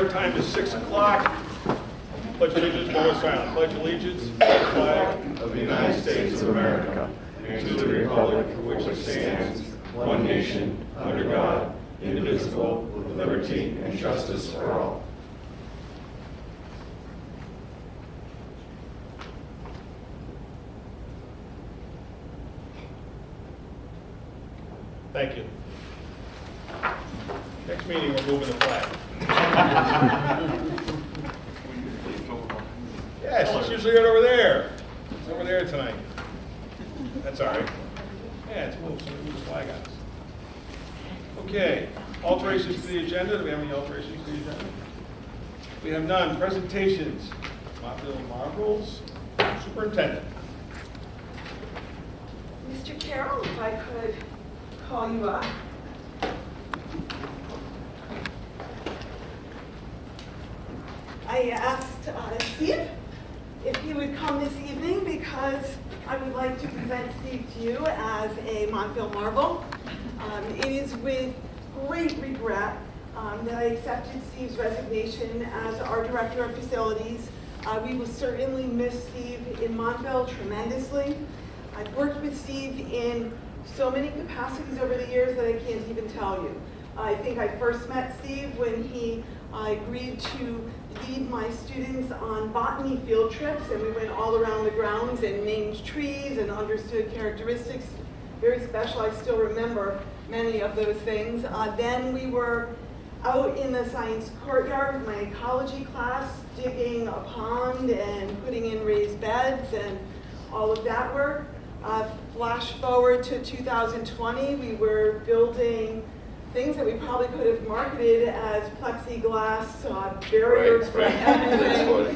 start time is 6 o'clock. Pledge allegiance, moment of silence. Pledge allegiance to the flag of the United States of America and to the republic for which it stands, one nation, under God, indivisible, with liberty and justice for all. Thank you. Next meeting, we're moving the flag. Yes, it's usually right over there. It's over there tonight. That's all right. Yeah, it's moved. Somebody move the flag on us. Okay, alterations to the agenda. Do we have any alterations to the agenda? We have none. Presentations. Montville Marbles, Superintendent. Mr. Carroll, if I could call you up. I asked Steve if he would come this evening because I would like to present Steve to you as a Montville Marvel. It is with great regret that I accepted Steve's resignation as our Director of Facilities. We will certainly miss Steve in Montville tremendously. I've worked with Steve in so many capacities over the years that I can't even tell you. I think I first met Steve when he agreed to lead my students on botany field trips, and we went all around the grounds and named trees and understood characteristics. Very special. I still remember many of those things. Then we were out in the science courtyard with my ecology class, digging a pond and putting in raised beds and all of that work. Flash forward to 2020, we were building things that we probably could have marketed as plexiglass barriers for everything.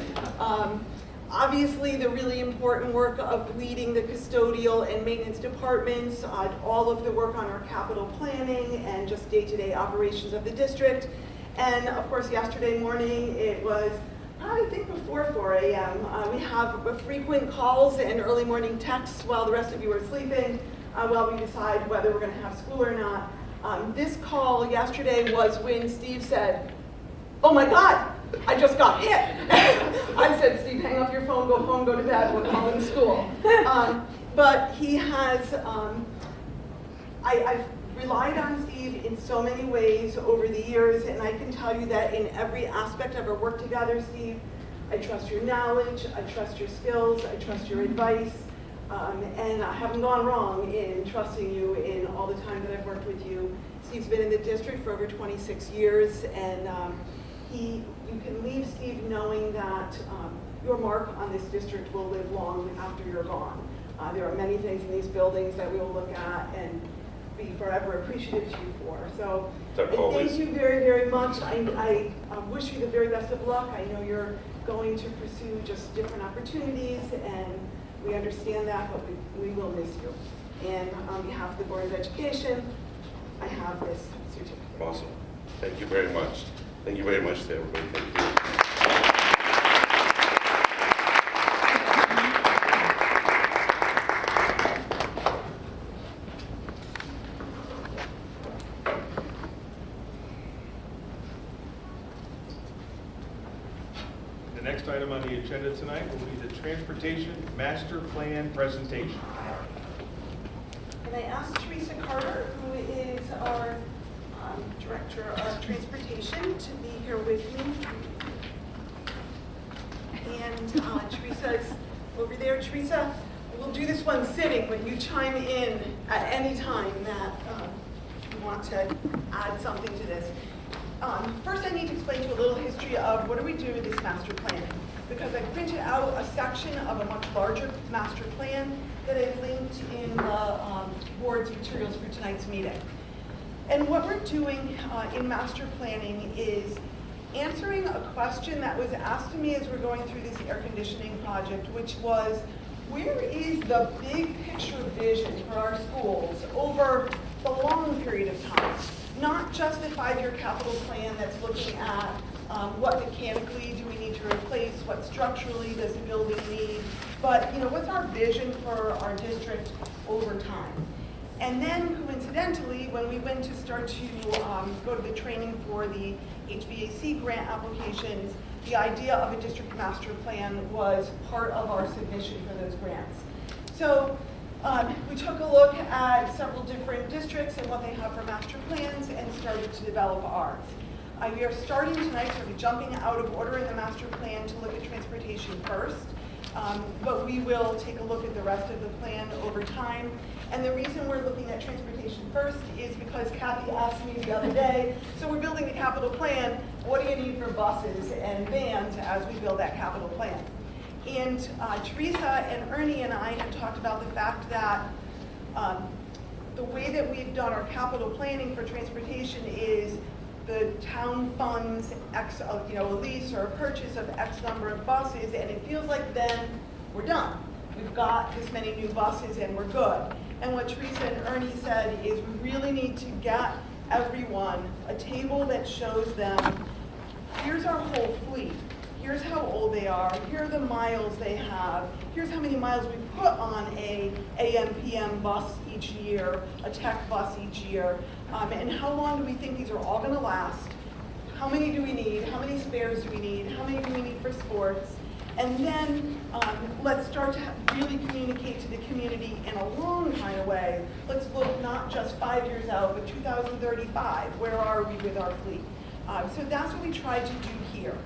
Obviously, the really important work of leading the custodial and maintenance departments, all of the work on our capital planning and just day-to-day operations of the district. And of course, yesterday morning, it was I think before 4 a.m. We have frequent calls and early morning texts while the rest of you are sleeping, while we decide whether we're going to have school or not. This call yesterday was when Steve said, "Oh my God, I just got hit." I said, "Steve, hang up your phone, go home, go to bed, we're calling school." But he has, I've relied on Steve in so many ways over the years, and I can tell you that in every aspect of our work together, Steve, I trust your knowledge, I trust your skills, I trust your advice, and I haven't gone wrong in trusting you in all the time that I've worked with you. Steve's been in the district for over 26 years, and you can leave Steve knowing that your mark on this district will live long after you're gone. There are many things in these buildings that we will look at and be forever appreciative to you for. So thank you very, very much. I wish you the very best of luck. I know you're going to pursue just different opportunities, and we understand that, but we will miss you. And on behalf of the Board of Education, I have this certificate. Awesome. Thank you very much. Thank you very much to everybody. Thank you. The next item on the agenda tonight will be the Transportation Master Plan presentation. And I asked Teresa Carter, who is our Director of Transportation, to be here with me. And Teresa is over there. Teresa, we'll do this one sitting, but you chime in at any time that you want to add something to this. First, I need to explain to you a little history of what do we do with this master plan, because I printed out a section of a much larger master plan that I linked in the board's materials for tonight's meeting. And what we're doing in master planning is answering a question that was asked to me as we're going through this air conditioning project, which was, where is the big picture vision for our schools over the long period of time? Not just the 5-year capital plan that's looking at what mechanically do we need to replace, what structurally does the building need, but what's our vision for our district over time? And then coincidentally, when we went to start to go to the training for the HVAC grant applications, the idea of a district master plan was part of our submission for those grants. So we took a look at several different districts and what they have for master plans and started to develop ours. We are starting tonight, sort of jumping out of order in the master plan to look at transportation first. But we will take a look at the rest of the plan over time. And the reason we're looking at transportation first is because Kathy asked me the other day, so we're building a capital plan, what do you need for buses and vans as we build that capital plan? And Teresa and Ernie and I had talked about the fact that the way that we've done our capital planning for transportation is the town funds X, a lease or a purchase of X number of buses, and it feels like then we're done. We've got this many new buses and we're good. And what Teresa and Ernie said is we really need to get everyone a table that shows them, here's our whole fleet. Here's how old they are. Here are the miles they have. Here's how many miles we put on a AM/PM bus each year, a tech bus each year, and how long do we think these are all going to last? How many do we need? How many spares do we need? How many do we need for sports? And then let's start to really communicate to the community in a long kind of way. Let's look not just 5 years out, but 2035. Where are we with our fleet? So that's what we tried to do here.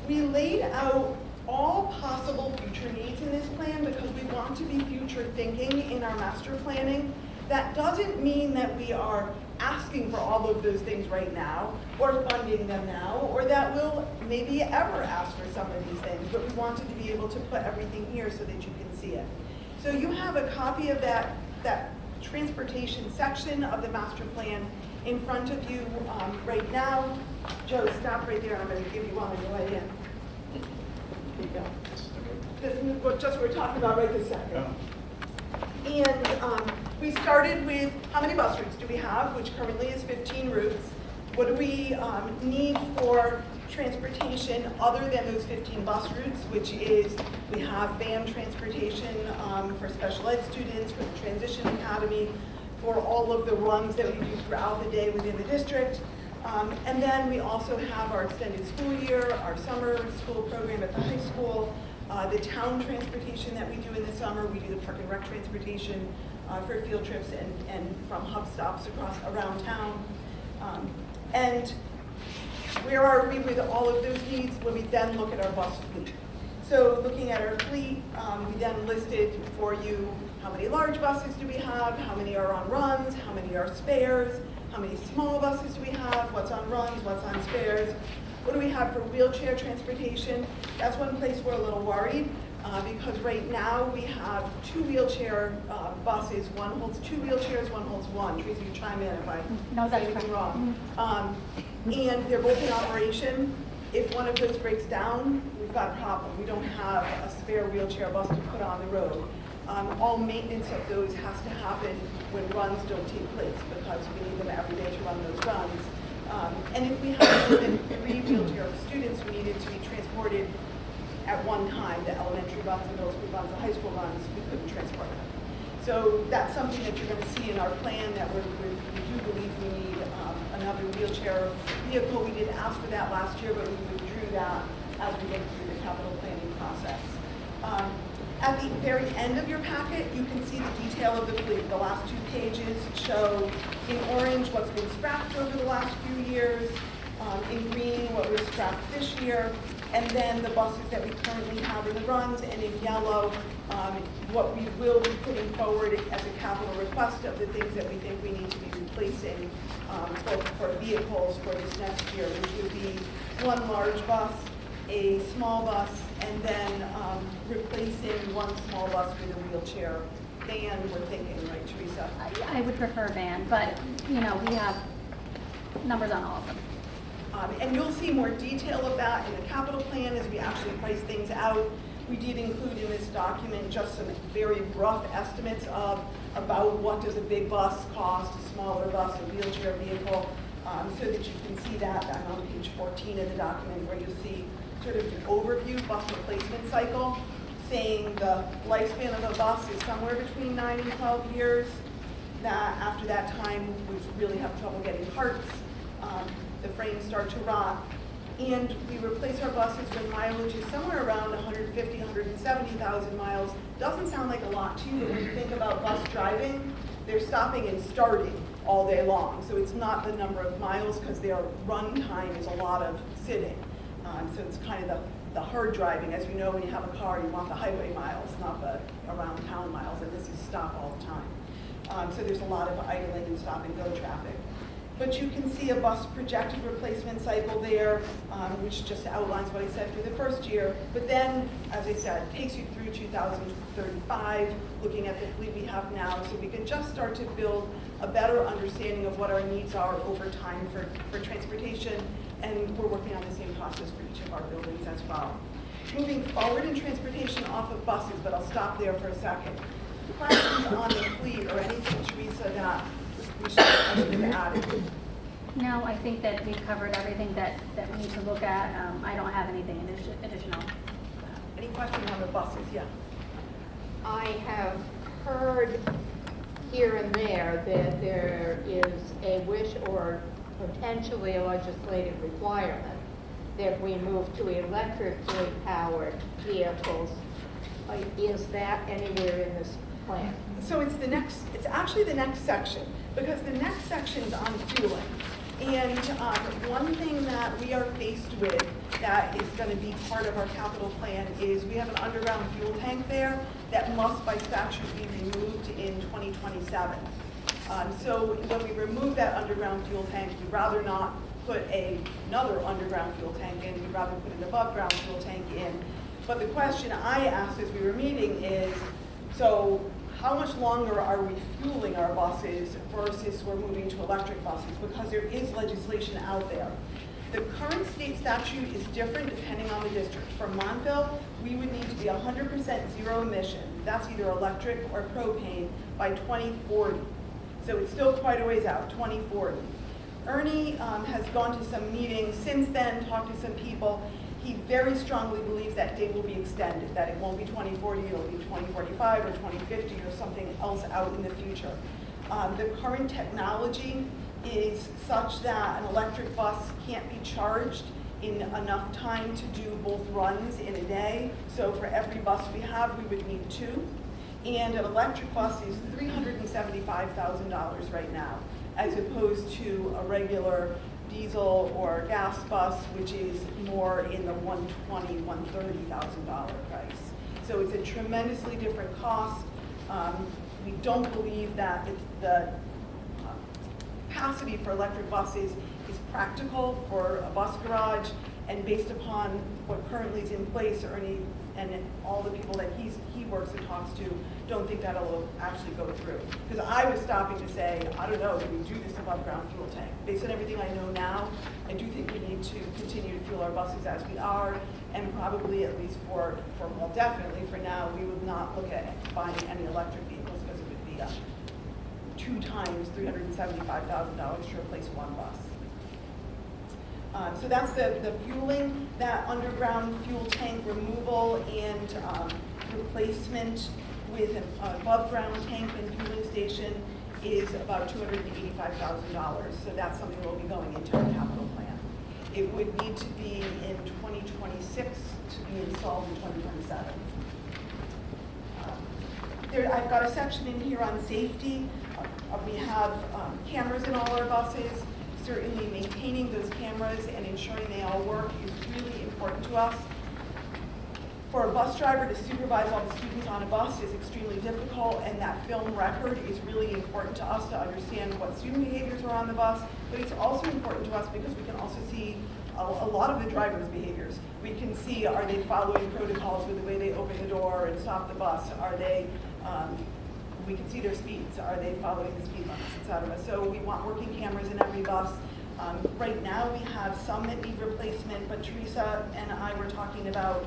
We laid out all possible future needs in this plan because we want to be future thinking in our master planning. That doesn't mean that we are asking for all of those things right now or funding them now, or that we'll maybe ever ask for some of these things, but we wanted to be able to put everything here so that you can see it. So you have a copy of that transportation section of the master plan in front of you right now. Joe, stop right there and I'm going to give you one on your way in. There you go. This is what just we're talking about right this second. And we started with how many bus routes do we have, which currently is 15 routes. What do we need for transportation other than those 15 bus routes, which is we have van transportation for special ed students, for the Transition Academy, for all of the runs that we do throughout the day within the district. And then we also have our extended school year, our summer school program at the high school, the town transportation that we do in the summer. We do the park and rec transportation for field trips and from hub stops around town. And where are we with all of those needs when we then look at our bus fleet? So looking at our fleet, we then listed for you how many large buses do we have, how many are on runs, how many are spares, how many small buses do we have, what's on runs, what's on spares. What do we have for wheelchair transportation? That's one place we're a little worried because right now we have 2 wheelchair buses. One holds 2 wheelchairs, one holds 1. Tracy, you chime in if I say anything wrong. And they're both in operation. If one of those breaks down, we've got a problem. We don't have a spare wheelchair bus to put on the road. All maintenance of those has to happen when runs don't take place because we need them every day to run those runs. And if we have more than 3 wheelchair students who needed to be transported at one time, the elementary runs, the middle school runs, the high school runs, we couldn't transport them. So that's something that you're going to see in our plan that we do believe we need another wheelchair vehicle. We did ask for that last year, but we withdrew that as we went through the capital planning process. At the very end of your packet, you can see the detail of the fleet. The last 2 pages show in orange what's been scrapped over the last few years, in green what was scrapped this year, and then the buses that we currently have in the runs, and in yellow what we will be putting forward as a capital request of the things that we think we need to be replacing for vehicles for this next year, which would be 1 large bus, a small bus, and then replacing 1 small bus with a wheelchair van, we're thinking, right, Teresa? I would prefer van, but, we have numbers on all of them. And you'll see more detail of that in the capital plan as we actually price things out. We did include in this document just some very rough estimates of about what does a big bus cost, a smaller bus, a wheelchair vehicle, so that you can see that. I'm on page 14 of the document where you'll see sort of an overview bus replacement cycle, saying the lifespan of a bus is somewhere between 9 and 12 years. that after that time, we really have trouble getting parts. The frames start to rot. And we replace our buses when mileage is somewhere around 150, 170,000 miles. Doesn't sound like a lot to you, but when you think about bus driving, they're stopping and starting all day long. So it's not the number of miles because their run time is a lot of sitting. So it's kind of the hard driving. As you know, when you have a car, you want the highway miles, not the around town miles, and this is stop all the time. So there's a lot of idling and stop and go traffic. But you can see a bus projected replacement cycle there, which just outlines what I said for the first year. But then, as I said, takes you through 2035, looking at the fleet we have now, so we can just start to build a better understanding of what our needs are over time for transportation. And we're working on the same process for each of our buildings as well. Moving forward in transportation off of buses, but I'll stop there for a second. Questions on the fleet or anything, Teresa, that I should have added? No, I think that we've covered everything that we need to look at. I don't have anything additional. Any questions on the buses? Yeah. I have heard here and there that there is a wish or potentially a legislative requirement that we move to electrically powered vehicles. Is that anywhere in this plan? So it's actually the next section, because the next section is on fueling. And one thing that we are faced with that is going to be part of our capital plan is we have an underground fuel tank there that must by statute be removed in 2027. So when we remove that underground fuel tank, we'd rather not put another underground fuel tank in, we'd rather put an above ground fuel tank in. But the question I asked as we were meeting is, so how much longer are we fueling our buses versus we're moving to electric buses? Because there is legislation out there. The current state statute is different depending on the district. For Montville, we would need to be 100% zero emission. That's either electric or propane by 2040. So it's still quite a ways out, 2040. Ernie has gone to some meetings since then, talked to some people. He very strongly believes that date will be extended, that it won't be 2040, it'll be 2045 or 2050 or something else out in the future. The current technology is such that an electric bus can't be charged in enough time to do both runs in a day. So for every bus we have, we would need 2. And an electric bus is $375,000 right now, as opposed to a regular diesel or gas bus, which is more in the $120,000, $130,000 price. So it's a tremendously different cost. We don't believe that the capacity for electric buses is practical for a bus garage, and based upon what currently is in place, Ernie and all the people that he works and talks to don't think that'll actually go through. Because I was stopping to say, I don't know, do we do this above ground fuel tank? Based on everything I know now, I do think we need to continue to fuel our buses as we are, and probably at least well, definitely for now, we would not look at buying any electric vehicles because it would be 2 times $375,000 to replace one bus. So that's the fueling. That underground fuel tank removal and replacement with an above ground tank and fueling station is about $285,000. So that's something that will be going into our capital plan. It would need to be in 2026 to be installed in 2027. I've got a section in here on safety. We have cameras in all our buses. Certainly maintaining those cameras and ensuring they all work is really important to us. For a bus driver to supervise all the students on a bus is extremely difficult, and that film record is really important to us to understand what student behaviors are on the bus, but it's also important to us because we can also see a lot of the driver's behaviors. We can see, are they following protocols with the way they open the door and stop the bus? Are they, we can see their speeds. Are they following the speed limits, et cetera? So we want working cameras in every bus. Right now we have some that need replacement, but Teresa and I were talking about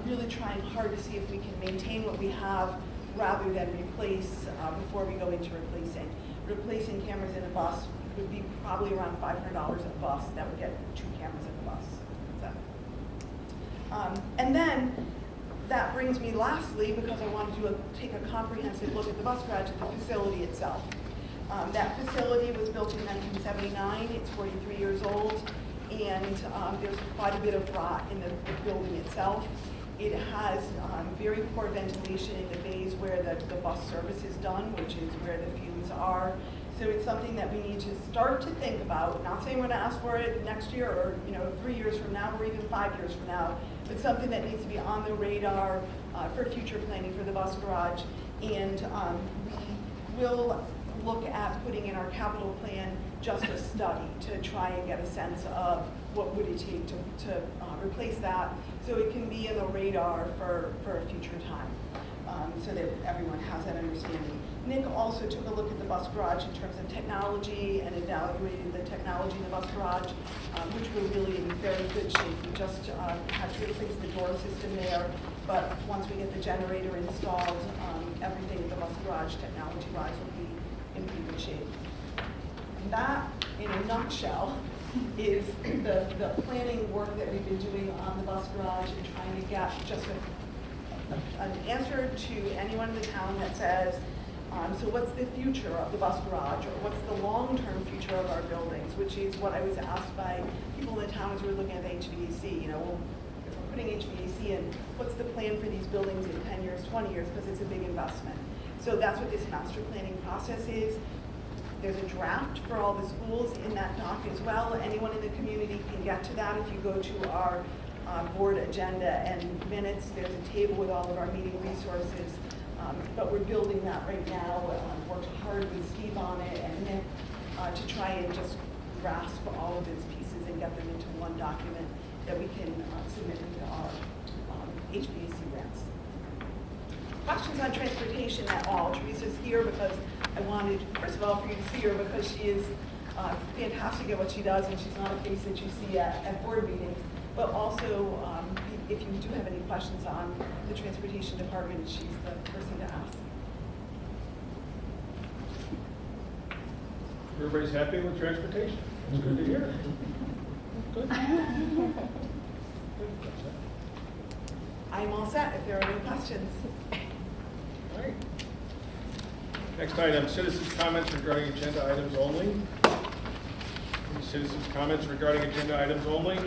really trying hard to see if we can maintain what we have rather than replace before we go into replacing. Replacing cameras in a bus would be probably around $500 a bus. That would get 2 cameras in the bus. So, and then that brings me lastly, because I want to take a comprehensive look at the bus garage, at the facility itself. That facility was built in 1979. It's 43 years old, and there's quite a bit of rot in the building itself. It has very poor ventilation in the bays where the bus service is done, which is where the fumes are. So it's something that we need to start to think about. Not saying we're going to ask for it next year or 3 years from now or even 5 years from now, but something that needs to be on the radar for future planning for the bus garage. And we will look at putting in our capital plan just a study to try and get a sense of what would it take to replace that, so it can be in the radar for a future time, so that everyone has that understanding. Nick also took a look at the bus garage in terms of technology and evaluated the technology in the bus garage, which we're really in very good shape. We just had to replace the door system there, but once we get the generator installed, everything in the bus garage technology-wise will be in pretty good shape. And that, in a nutshell, is the planning work that we've been doing on the bus garage and trying to get just an answer to anyone in the town that says, so what's the future of the bus garage, or what's the long-term future of our buildings, which is what I was asked by people in the town as we were looking at the HVAC. Well, if we're putting HVAC in, what's the plan for these buildings in 10 years, 20 years, because it's a big investment. So that's what this master planning process is. There's a draft for all the schools in that doc as well. Anyone in the community can get to that if you go to our board agenda and minutes. There's a table with all of our meeting resources. But we're building that right now. Worked hard with Steve on it and Nick to try and just grasp all of its pieces and get them into one document that we can submit into our HVAC grants. Questions on transportation at all? Teresa's here because I wanted, first of all, for you to see her because she is fantastic at what she does, and she's not a face that you see at board meetings. But also, if you do have any questions on the transportation department, she's the person to ask. Everybody's happy with transportation? It's good to hear. Good. I'm all set if there are any questions. All right. Next item, citizens' comments regarding agenda items only. Any citizens' comments regarding agenda items only?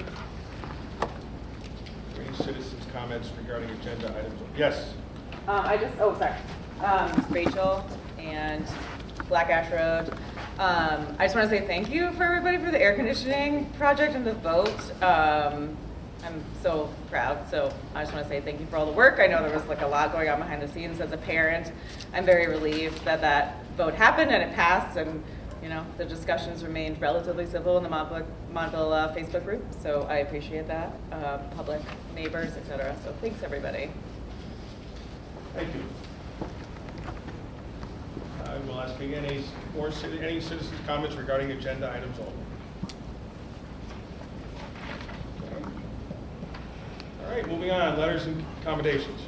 Any citizens' comments regarding agenda items? Yes. Rachel and Black Ash Road. I just want to say thank you for everybody for the air conditioning project and the vote. I'm so proud. So I just want to say thank you for all the work. I know there was like a lot going on behind the scenes as a parent. I'm very relieved that that vote happened and it passed, and the discussions remained relatively civil in the Montville Facebook group. So I appreciate that. Public, neighbors, etc. So thanks everybody. Thank you. I will ask again, any citizens' comments regarding agenda items only? Okay. All right, moving on, letters and accommodations.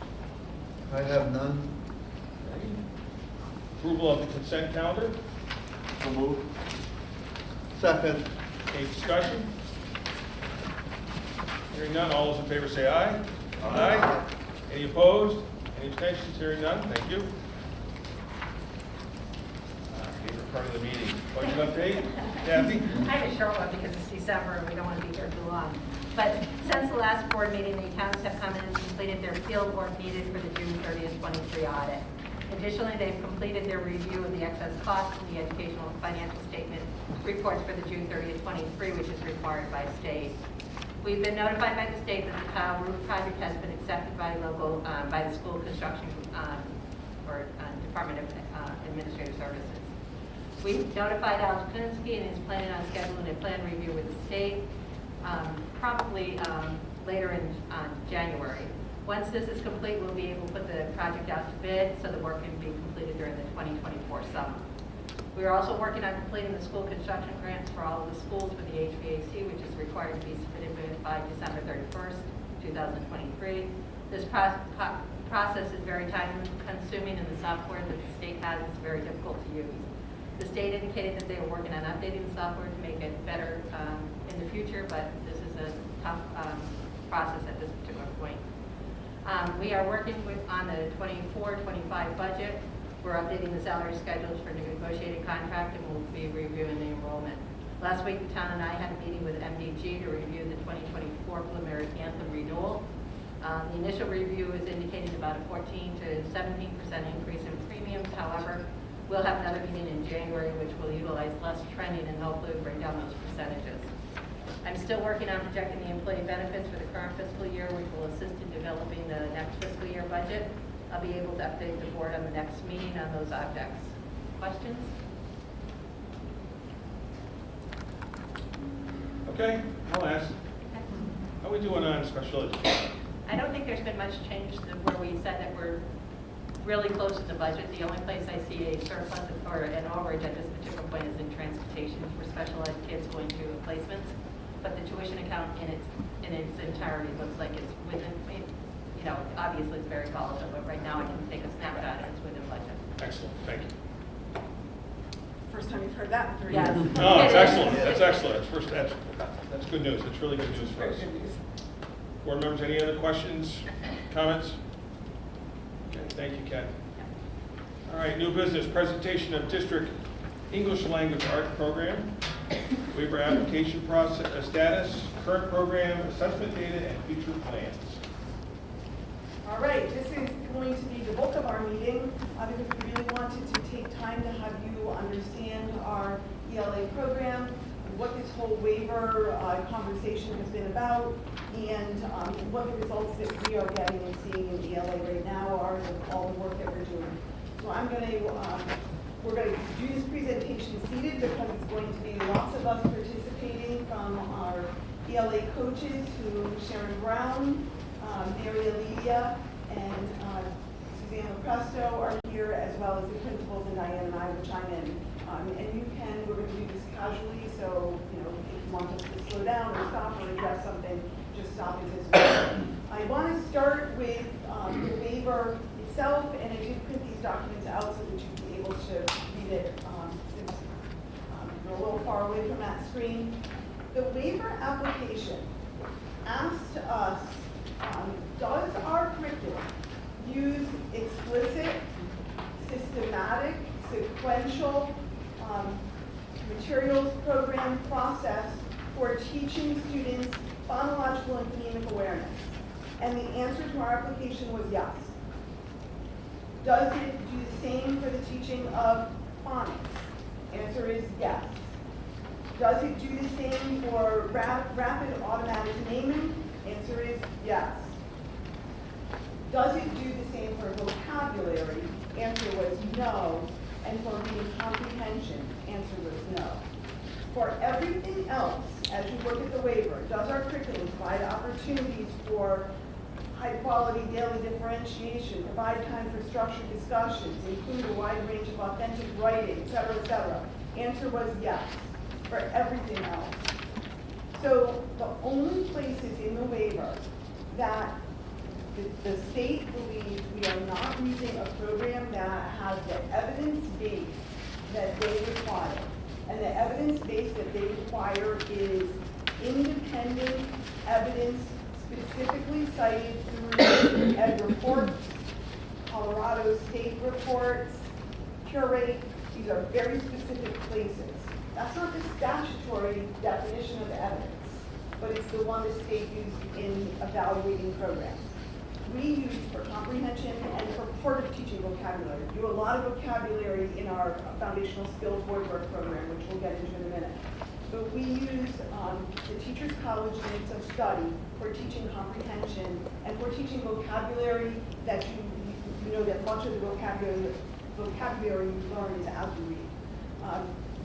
I have none. Approval of the consent calendar. So moved. Second. Any discussion? Hearing none, all those in favor say aye. Aye. Any opposed? Any abstentions? Hearing none, thank you. Favorite part of the meeting. Budget update, Kathy? I have a short one because it's December and we don't want to be here too long. But since the last board meeting, the accountants have come in and completed their field work needed for the June 30th, 23 audit. Additionally, they've completed their review of the excess costs and the educational and financial statement reports for the June 30th, 23, which is required by state. We've been notified by the state that the tile roof project has been accepted by by the school construction or Department of Administrative Services. We've notified Al Kuninski and is planning on scheduling a plan review with the state, probably later in January. Once this is complete, we'll be able to put the project out to bid so the work can be completed during the 2024 summer. We are also working on completing the school construction grants for all of the schools for the HVAC, which is required to be submitted by December 31st, 2023. This process is very time-consuming, and the software that the state has is very difficult to use. The state indicated that they are working on updating the software to make it better in the future, but this is a tough process at this particular point. We are working on the 24-25 budget. We're updating the salary schedules for the negotiated contract, and we'll be reviewing the enrollment. Last week, the town and I had a meeting with MDG to review the 2024 preliminary anthem renewal. The initial review is indicating about a 14 to 17% increase in premiums. However, we'll have another meeting in January, which will utilize less trending and hopefully bring down those percentages. I'm still working on projecting the employee benefits for the current fiscal year, which will assist in developing the next fiscal year budget. I'll be able to update the board on the next meeting on those objects. Questions? Okay, I'll ask. How are we doing on special education? I don't think there's been much change to where we said that we're really close to the budget. The only place I see a surplus or an overage at this particular point is in transportation for special ed kids going to placements. But the tuition account in its entirety looks like it's within, you know, obviously it's very volatile, but right now I can take a snapshot and it's within budget. Excellent, thank you. First time you've heard that in 3 Yes. years. Oh, that's excellent, that's excellent. That's good news, that's really good news for us. Very good news. Board members, any other questions, comments? Okay, thank you, Kathy. All right, new business, presentation of district English language art program, waiver application process, status, current program, assessment data, and future plans. All right, this is going to be the bulk of our meeting, because we really wanted to take time to have you understand our ELA program, what this whole waiver conversation has been about, and what the results that we are getting and seeing in ELA right now are of all the work that we're doing. So we're going to do this presentation seated because it's going to be lots of us participating from our ELA coaches who Sharon Brown, Mary Aledia, and Susanna Presto are here, as well as the principals, and Diane and I will chime in. And we're going to do this casually, so if you want us to slow down or stop or address something, just stop as this. I want to start with the waiver itself, and I did print these documents out so that you'd be able to read it since you're a little far away from that screen. The waiver application asked us, does our curriculum use explicit, systematic, sequential materials program process for teaching students phonological and phonemic awareness? And the answer to our application was yes. Does it do the same for the teaching of phonics? Answer is yes. Does it do the same for rapid automatic naming? Answer is yes. Does it do the same for vocabulary? Answer was no. And for reading comprehension? Answer was no. For everything else, as you look at the waiver, does our curriculum provide opportunities for high-quality daily differentiation, provide time for structured discussions, include a wide range of authentic writing, et cetera, et cetera? Answer was yes, for everything else. So the only places in the waiver that the state believes we are not using a program that has the evidence base that they require, and the evidence base that they require is independent evidence specifically cited through ed reports, Colorado state reports, curate. These are very specific places. That's not the statutory definition of evidence, but it's the one the state used in evaluating programs. We use for comprehension and for part of teaching vocabulary. We do a lot of vocabulary in our foundational skills word work program, which we'll get into in a minute. But we use the Teachers College Units of Study for teaching comprehension and for teaching vocabulary that you know that much of the vocabulary you learn is as you read.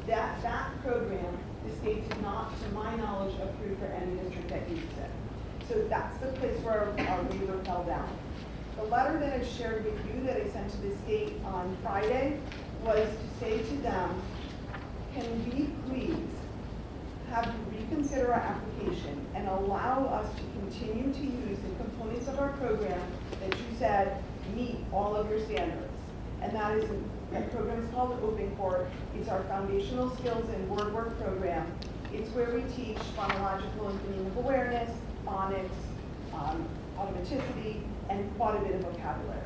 That program, the state did not, to my knowledge, approve for any district that uses it. So that's the place where our waiver fell down. The letter that I shared with you that I sent to the state on Friday was to say to them, can we please have you reconsider our application and allow us to continue to use the components of our program that you said meet all of your standards. And that program is called Open Court. It's our foundational skills and word work program. It's where we teach phonological and phonemic awareness, phonics, automaticity, and quite a bit of vocabulary.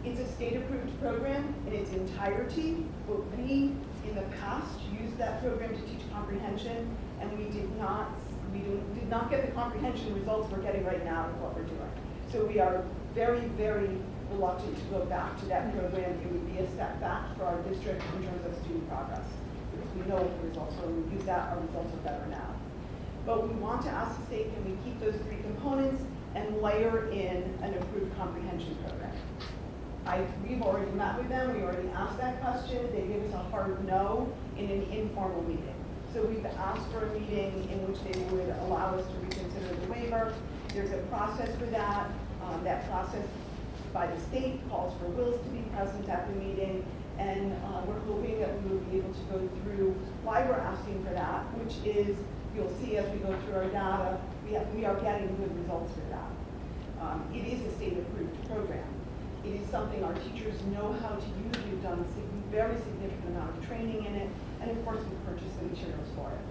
It's a state-approved program in its entirety, but we, in the past, used that program to teach comprehension, and we did not get the comprehension results we're getting right now with what we're doing. So we are very, very reluctant to go back to that program. It would be a step back for our district in terms of student progress, because we know what the results are. When we use that, our results are better now. But we want to ask the state, can we keep those three components and layer in an approved comprehension program? We've already met with them, we already asked that question, they gave us a hard no in an informal meeting. So we've asked for a meeting in which they would allow us to reconsider the waiver. There's a process for that. That process by the state calls for Wills to be present at the meeting, and we're hoping that we will be able to go through why we're asking for that, which is, you'll see as we go through our data, we are getting good results with that. It is a state-approved program. It is something our teachers know how to use. We've done a very significant amount of training in it, and of course we've purchased the materials for it.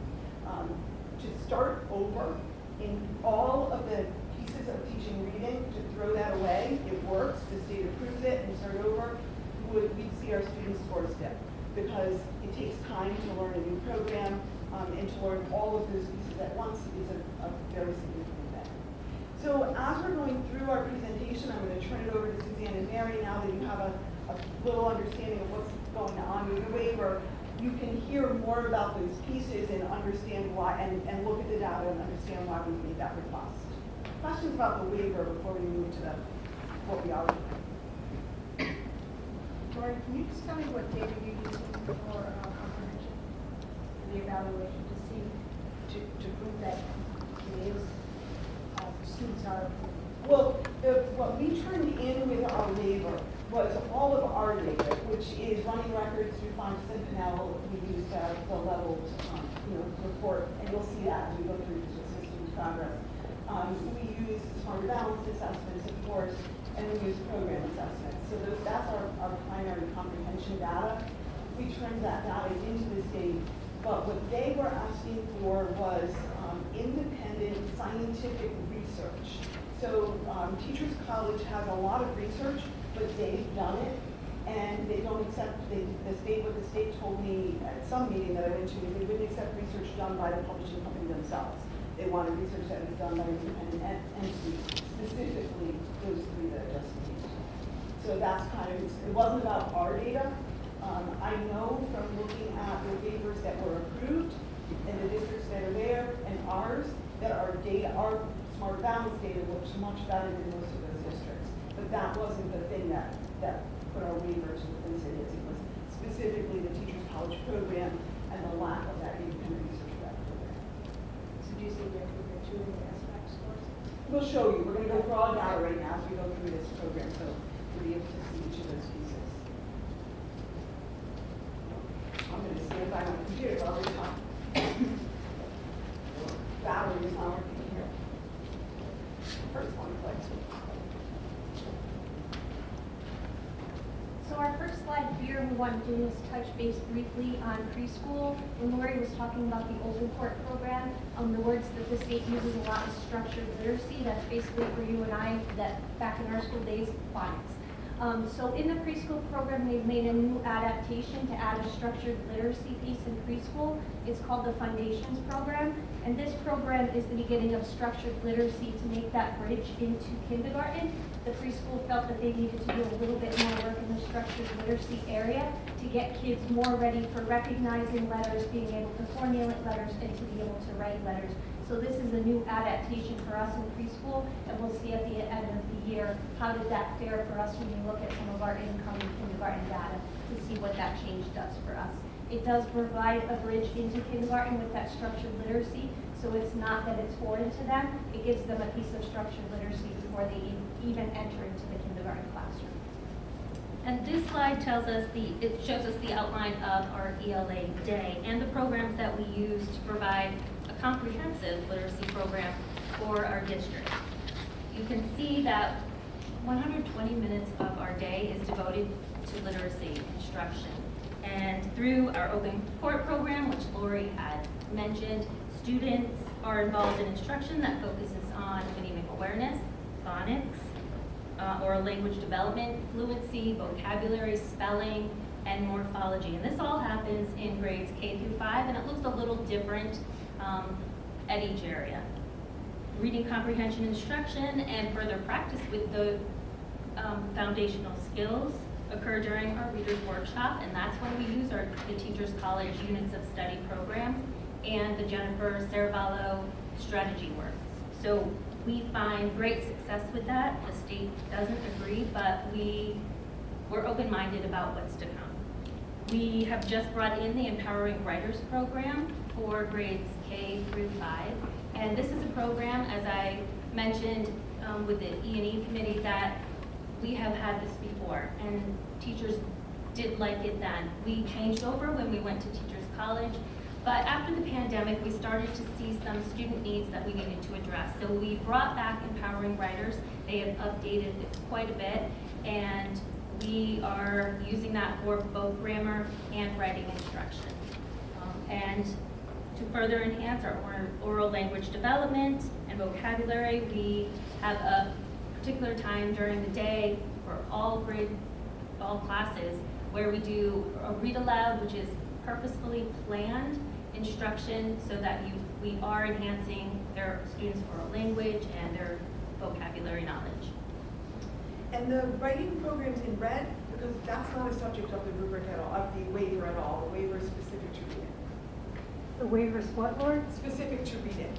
To start over in all of the pieces of teaching reading, to throw that away, it works, the state approves it, and start over, we'd see our students' scores dip, because it takes time to learn a new program, and to learn all of those pieces at once is a very significant thing. So as we're going through our presentation, I'm going to turn it over to Suzanne and Mary now that you have a little understanding of what's going on with the waiver. You can hear more about those pieces and understand why, and look at the data and understand why we made that request. Questions about the waiver before we move to what we are doing? Lori, can you just tell me what data you're using for comprehension, the evaluation to prove that it is students are? Well, what we turned in with our waiver was all of our data, which is running records through Fontes and Pinnell. We used the leveled report, and you'll see that as we go through the system's progress. We use smarter balance assessments, of course, and we use program assessments. So that's our primary comprehension data. We turned that data into the state, but what they were asking for was independent scientific research. So Teachers College has a lot of research, but they've done it, and they don't accept, what the state told me at some meeting that I went to, is they wouldn't accept research done by the publishing company themselves. They wanted research that was done by an independent entity, specifically those three that I just named. So that's kind of, it wasn't about our data. I know from looking at the waivers that were approved in the districts that are there and ours, that our data, our smart balance data looks much better than most of those districts. But that wasn't the thing that put our waivers in the place it is. It was specifically the Teachers College program and the lack of that independent research for that program. So do you see the two in the aspect scores? We'll show you. We're going to go through all data right now as we go through this program, so you'll be able to see each of those pieces. I'm going to stand by my computer while we talk. Battery is not working here. First one, please. So our first slide here, we want to do is touch base briefly on preschool. When Lori was talking about the open court program, the words that the state uses a lot is structured literacy. That's basically for you and I, that back in our school days, phonics. So in the preschool program, we've made a new adaptation to add a structured literacy piece in preschool. It's called the Foundations Program. And this program is the beginning of structured literacy to make that bridge into kindergarten. The preschool felt that they needed to do a little bit more work in the structured literacy area to get kids more ready for recognizing letters, being able to formulate letters, and to be able to write letters. So this is a new adaptation for us in preschool, and we'll see at the end of the year how did that fare for us when we look at some of our incoming kindergarten data to see what that change does for us. It does provide a bridge into kindergarten with that structured literacy, so it's not that it's foreign to them. It gives them a piece of structured literacy before they even enter into the kindergarten classroom. And this slide tells us it shows us the outline of our ELA day and the programs that we use to provide a comprehensive literacy program for our district. You can see that 120 minutes of our day is devoted to literacy instruction. And through our open court program, which Lori had mentioned, students are involved in instruction that focuses on phonemic awareness, phonics, oral oral language development, fluency, vocabulary, spelling, and morphology. And this all happens in grades K through 5, and it looks a little different at each area. Reading comprehension instruction and further practice with the foundational skills occur during our Reader's Workshop, and that's when we use the Teachers College Units of Study program and the Jennifer Saravallo strategy work. So we find great success with that. The state doesn't agree, but we're open-minded about what's to come. We have just brought in the Empowering Writers program for grades K through 5. And this is a program, as I mentioned with the E&E committee, that we have had this before, and teachers did like it then. We changed over when we went to Teachers College, but after the pandemic, we started to see some student needs that we needed to address. So we brought back Empowering Writers. They have updated it quite a bit, and we are using that for both grammar and writing instruction. And to further enhance our oral language development and vocabulary, we have a particular time during the day for all classes where we do a read aloud, which is purposefully planned instruction so that we are enhancing their students' oral language and their vocabulary knowledge. And the writing program's in red, because that's not a subject of the rubric at all, of the waiver at all. The waiver is specific to reading. The waiver's what, Lord? Specific to reading.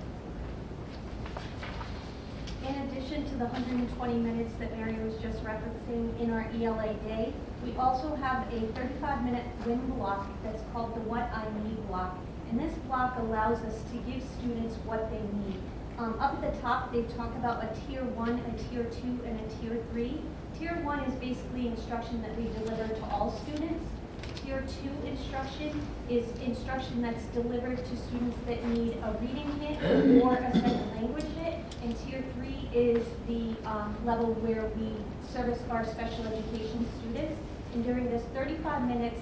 In addition to the 120 minutes that Mary was just referencing in our ELA day, we also have a 35-minute WIN block that's called the What I Need block. And this block allows us to give students what they need. Up at the top, they talk about a Tier 1, a Tier 2, and a Tier 3. Tier 1 is basically instruction that we deliver to all students. Tier 2 instruction is instruction that's delivered to students that need a reading hit or a second language hit. And Tier 3 is the level where we service our special education students. And during this 35 minutes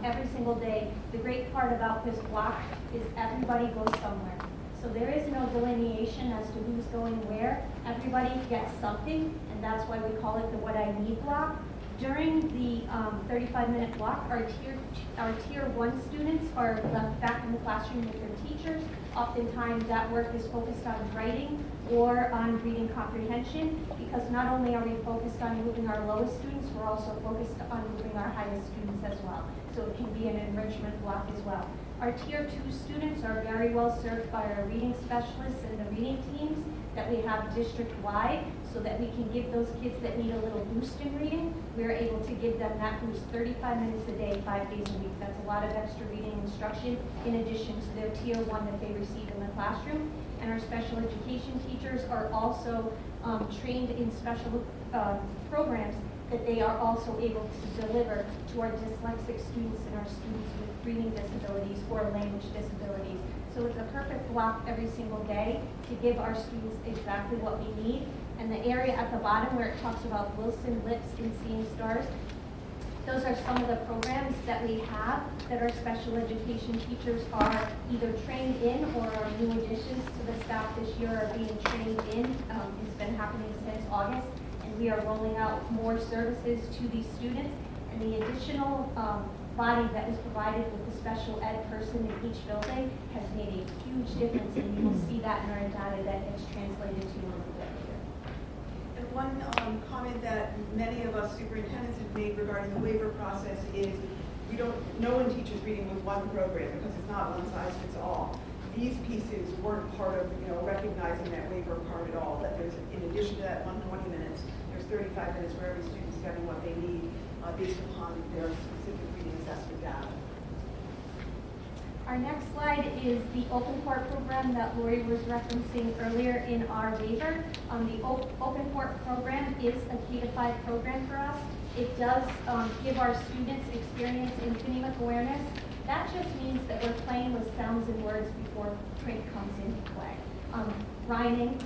every single day, the great part about this block is everybody goes somewhere. So there is no delineation as to who's going where. Everybody gets something, and that's why we call it the What I Need block. During the 35-minute block, our tier 1 students are left back in the classroom with their teachers. Oftentimes that work is focused on writing or on reading comprehension, because not only are we focused on moving our lowest students, we're also focused on moving our highest students as well. So it can be an enrichment block as well. Our Tier 2 students are very well served by our reading specialists and the reading teams that we have district-wide, so that we can give those kids that need a little boost in reading, we're able to give them that boost 35 minutes a day, 5 days a week. That's a lot of extra reading instruction in addition to their Tier 1 that they receive in the classroom. And our special education teachers are also trained in special programs that they are also able to deliver to our dyslexic students and our students with reading disabilities or language disabilities. So it's a perfect block every single day to give our students exactly what we need. And the area at the bottom where it talks about Wilson, Lips, and Seeing Stars, those are some of the programs that we have that our special education teachers are either trained in or are new additions to the staff this year are being trained in. It's been happening since August, and we are rolling out more services to these students. And the additional body that was provided with the special ed person in each building has made a huge difference, and you will see that in our data that gets translated to you a little bit later. And one comment that many of us superintendents have made regarding the waiver process is no one teaches reading with one program because it's not one size fits all. These pieces weren't part of recognizing that waiver part at all, that there's, in addition to that 120 minutes, there's 35 minutes where every student's getting what they need based upon their specific reading assessment data. Our next slide is the open court program that Lori was referencing earlier in our waiver. The open court program is a K-5 program for us. It does give our students experience in phonemic awareness. That just means that we're playing with sounds and words before print comes into play. Rhyming,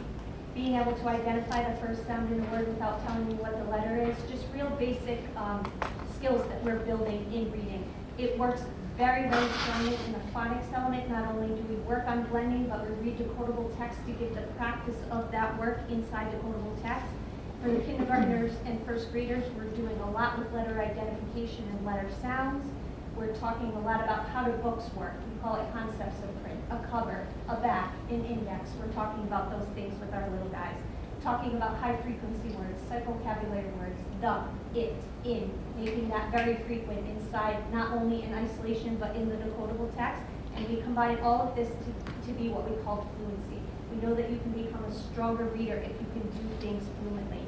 being able to identify the first sound in a word without telling you what the letter is, just real basic skills that we're building in reading. It works very, very strongly in the phonics element. Not only do we work on blending, but we read decodable text to give the practice of that work inside decodable text. For the kindergartners and first graders, we're doing a lot with letter identification and letter sounds. We're talking a lot about how do books work. We call it concepts of print, a cover, a back, an index. We're talking about those things with our little guys. Talking about high frequency words, vocabulary words, the, it, in, making that very frequent inside, not only in isolation, but in the decodable text. And we combine all of this to be what we call fluency. We know that you can become a stronger reader if you can do things fluently.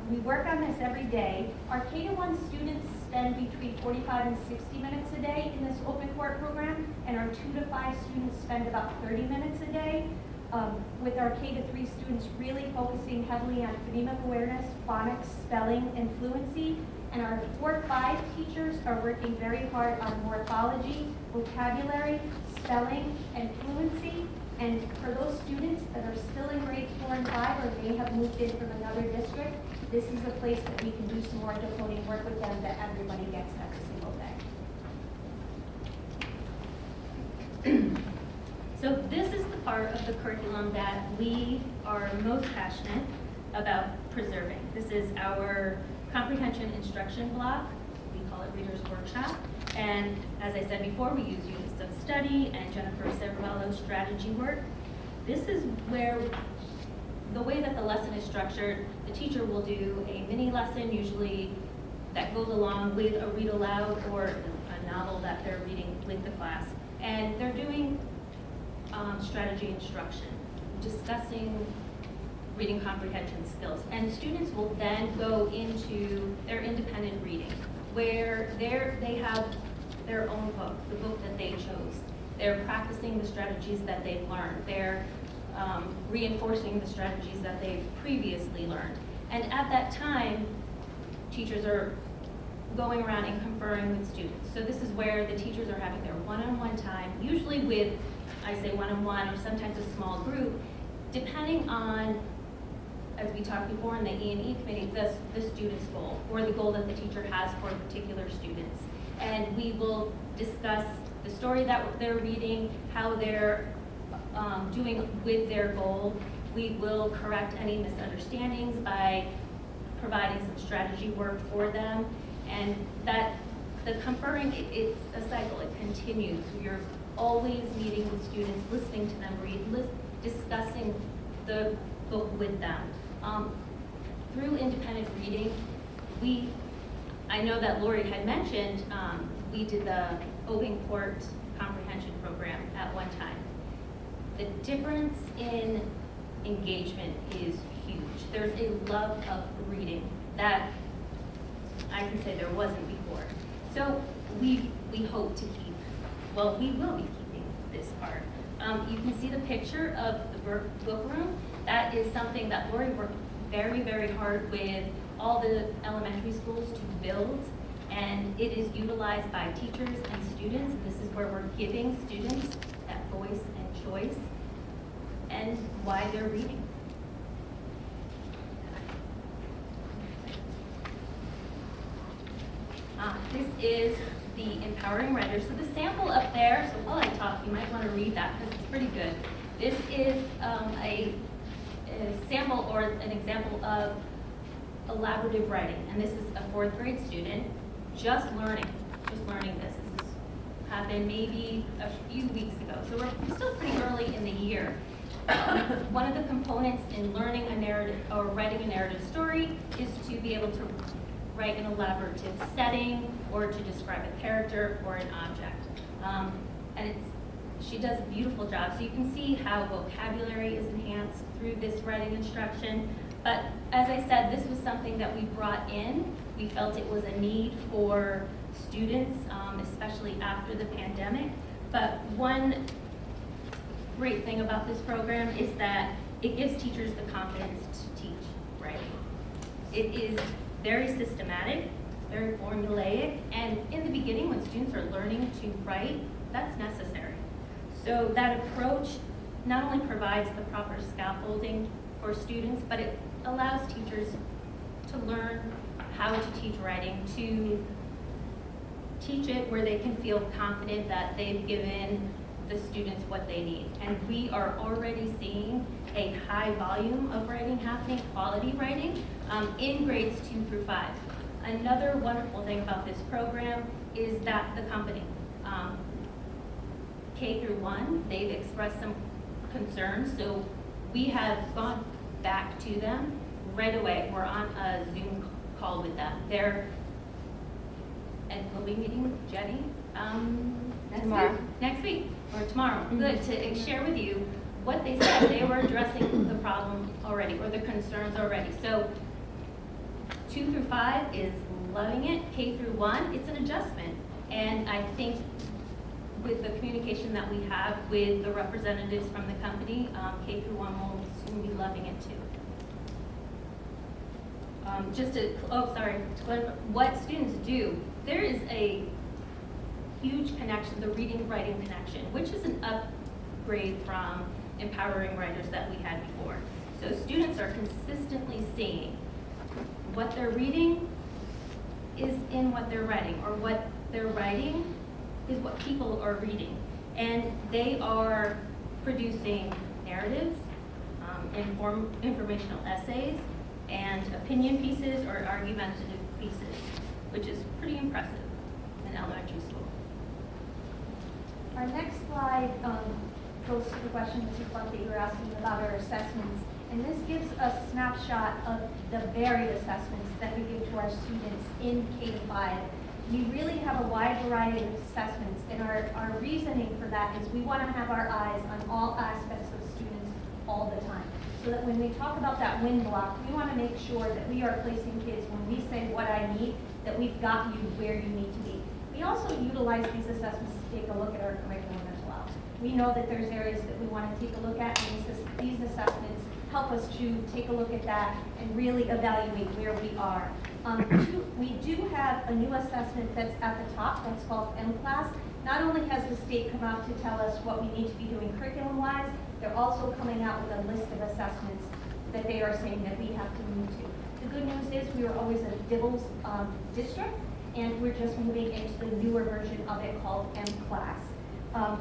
We work on this every day. Our K-1 students spend between 45 and 60 minutes a day in this open court program, and our 2 to 5 students spend about 30 minutes a day. With our K-3 students really focusing heavily on phonemic awareness, phonics, spelling, and fluency. And our 4-5 teachers are working very hard on morphology, vocabulary, spelling, and fluency. And for those students that are still in grades 4 and 5 or may have moved in from another district, this is a place that we can do some more decoding work with them that everybody gets every single day. So this is the part of the curriculum that we are most passionate about preserving. This is our comprehension instruction block. We call it Reader's Workshop. And as I said before, we use units of study and Jennifer Cervello's strategy work. This is where the way that the lesson is structured, the teacher will do a mini lesson, usually that goes along with a read aloud or a novel that they're reading with the class. And they're doing strategy instruction, discussing reading comprehension skills. And students will then go into their independent reading, where they have their own book, the book that they chose. They're practicing the strategies that they've learned. They're reinforcing the strategies that they've previously learned. And at that time, teachers are going around and conferring with students. So this is where the teachers are having their one-on-one time, usually with, I say one-on-one or sometimes a small group, depending on, as we talked before in the E&E committee, the student's goal or the goal that the teacher has for particular students. And we will discuss the story that they're reading, how they're doing with their goal. We will correct any misunderstandings by providing some strategy work for them. And that the conferring, it's a cycle, it continues. You're always meeting with students, listening to them read, discussing the book with them. Through independent reading, I know that Lori had mentioned, we did the open court comprehension program at one time. The difference in engagement is huge. There's a love of reading that I can say there wasn't before. So we hope to keep, well, we will be keeping this part. You can see the picture of the book room. That is something that Lori worked very, very hard with all the elementary schools to build, and it is utilized by teachers and students. This is where we're giving students that voice and choice and why they're reading. This is the Empowering Writer. So the sample up there, so while I talk, you might want to read that because it's pretty good. This is a sample or an example of elaborative writing. And this is a 4th grade student just learning this. This has happened maybe a few weeks ago. So we're still pretty early in the year. One of the components in learning a narrative or writing a narrative story is to be able to write an elaborative setting or to describe a character or an object. And she does a beautiful job. So you can see how vocabulary is enhanced through this writing instruction. But as I said, this was something that we brought in. We felt it was a need for students, especially after the pandemic. But one great thing about this program is that it gives teachers the confidence to teach writing. It is very systematic, very formulaic, and in the beginning when students are learning to write, that's necessary. So that approach not only provides the proper scaffolding for students, but it allows teachers to learn how to teach writing, to teach it where they can feel confident that they've given the students what they need. And we are already seeing a high volume of writing happening, quality writing. in grades 2 through 5. Another wonderful thing about this program is that the company, K through 1, they've expressed some concerns, so we have gone back to them right away. We're on a Zoom call with them. And we'll be meeting Jenny next week or tomorrow. Good, to share with you what they said. They were addressing the problem already, or the concerns already. So 2 through 5 is loving it. K through 1, it's an adjustment. And I think with the communication that we have with the representatives from the company, K through 1 will soon be loving it too. To clarify what students do, there is a huge connection, the reading writing connection, which is an upgrade from empowering writers that we had before. So students are consistently seeing what they're reading is in what they're writing, or what they're writing is what people are reading. And they are producing narratives, informational essays, and opinion pieces or argumentative pieces, which is pretty impressive in elementary school. Our next slide goes to the question, Mr. Clark, that you were asking about our assessments. And this gives a snapshot of the varied assessments that we give to our students in K to 5. We really have a wide variety of assessments, and our reasoning for that is we want to have our eyes on all aspects of students all the time. So that when we talk about that win block, we want to make sure that we are placing kids, when we say what I need, that we've got you where you need to be. We also utilize these assessments to take a look at our curriculum as well. We know that there's areas that we want to take a look at, and these assessments help us to take a look at that and really evaluate where we are. We do have a new assessment that's at the top, that's called M-Class. Not only has the state come out to tell us what we need to be doing curriculum-wise, they're also coming out with a list of assessments that they are saying that we have to move to. The good news is we were always a DIBELS district, and we're just moving into the newer version of it called M-Class.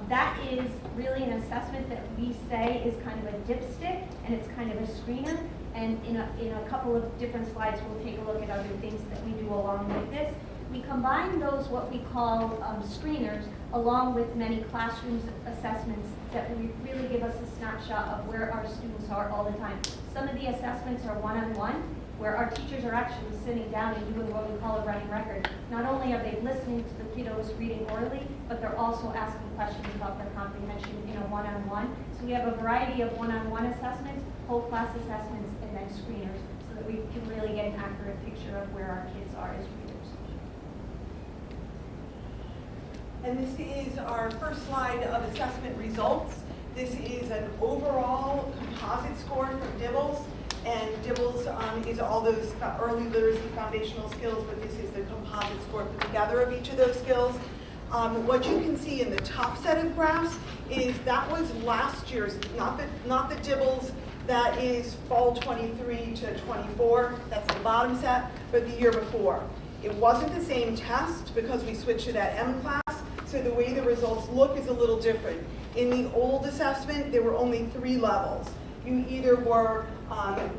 That is really an assessment that we say is kind of a dipstick, and it's kind of a screener. And in a couple of different slides, we'll take a look at other things that we do along with this. We combine those, what we call screeners, along with many classroom assessments that really give us a snapshot of where our students are all the time. Some of the assessments are one-on-one, where our teachers are actually sitting down and doing what we call a running record. Not only are they listening to the kiddos reading orally, but they're also asking questions about their comprehension in a one-on-one. So we have a variety of one-on-one assessments, whole class assessments, and then screeners, so that we can really get an accurate picture of where our kids are as readers. And this is our first slide of assessment results. This is an overall composite score from DIBELS. And DIBELS is all those early literacy foundational skills, but this is the composite score put together of each of those skills. What you can see in the top set of graphs is that was last year's, not the DIBELS that is fall 23 to 24, that's the bottom set, but the year before. It wasn't the same test because we switched to that M-Class, so the way the results look is a little different. In the old assessment, there were only 3 levels. You either were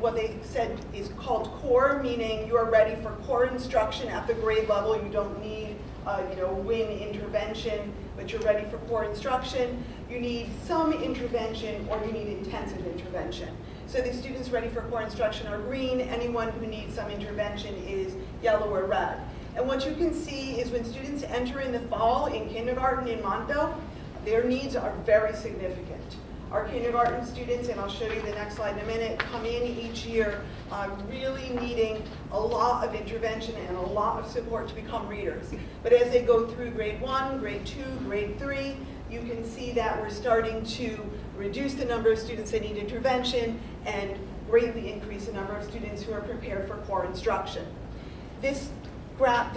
what they said is called core, meaning you are ready for core instruction at the grade level. You don't need WIN intervention, but you're ready for core instruction. You need some intervention, or you need intensive intervention. So the students ready for core instruction are green. Anyone who needs some intervention is yellow or red. And what you can see is when students enter in the fall in kindergarten in Montville, their needs are very significant. Our kindergarten students, and I'll show you the next slide in a minute, come in each year really needing a lot of intervention and a lot of support to become readers. But as they go through grade 1, grade 2, grade 3, you can see that we're starting to reduce the number of students that need intervention and greatly increase the number of students who are prepared for core instruction. This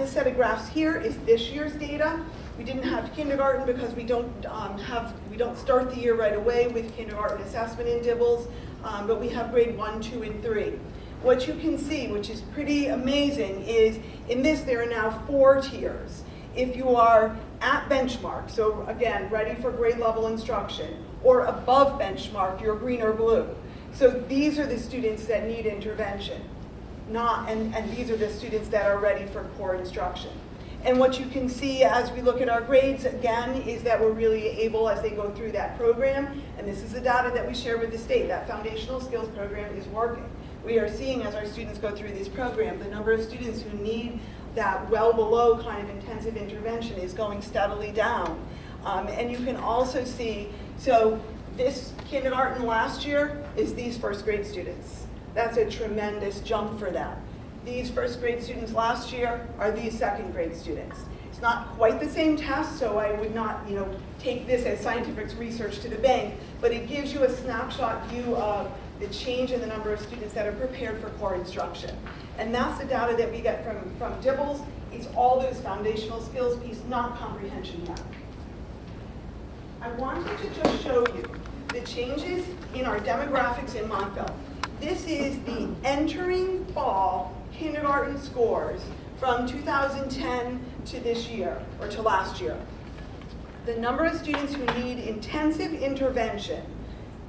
set of graphs here is this year's data. We didn't have kindergarten because we don't start the year right away with kindergarten assessment in DIBELS, but we have grade 1, 2, and 3. What you can see, which is pretty amazing, is in this there are now 4 tiers. If you are at benchmark, so again, ready for grade level instruction, or above benchmark, you're green or blue. So these are the students that need intervention. and these are the students that are ready for core instruction. And what you can see as we look at our grades, again, is that we're really able, as they go through that program, and this is the data that we share with the state, that foundational skills program is working. We are seeing, as our students go through this program, the number of students who need that well below kind of intensive intervention is going steadily down. And you can also see, so this kindergarten last year is these first grade students. That's a tremendous jump for them. These first grade students last year are these second grade students. It's not quite the same test, so I would not, take this as scientific research to the bank, but it gives you a snapshot view of the change in the number of students that are prepared for core instruction. And that's the data that we get from DIBELS. It's all those foundational skills piece, not comprehension yet. I wanted to just show you the changes in our demographics in Montville. This is the entering fall kindergarten scores from 2010 to this year, or to last year. The number of students who need intensive intervention,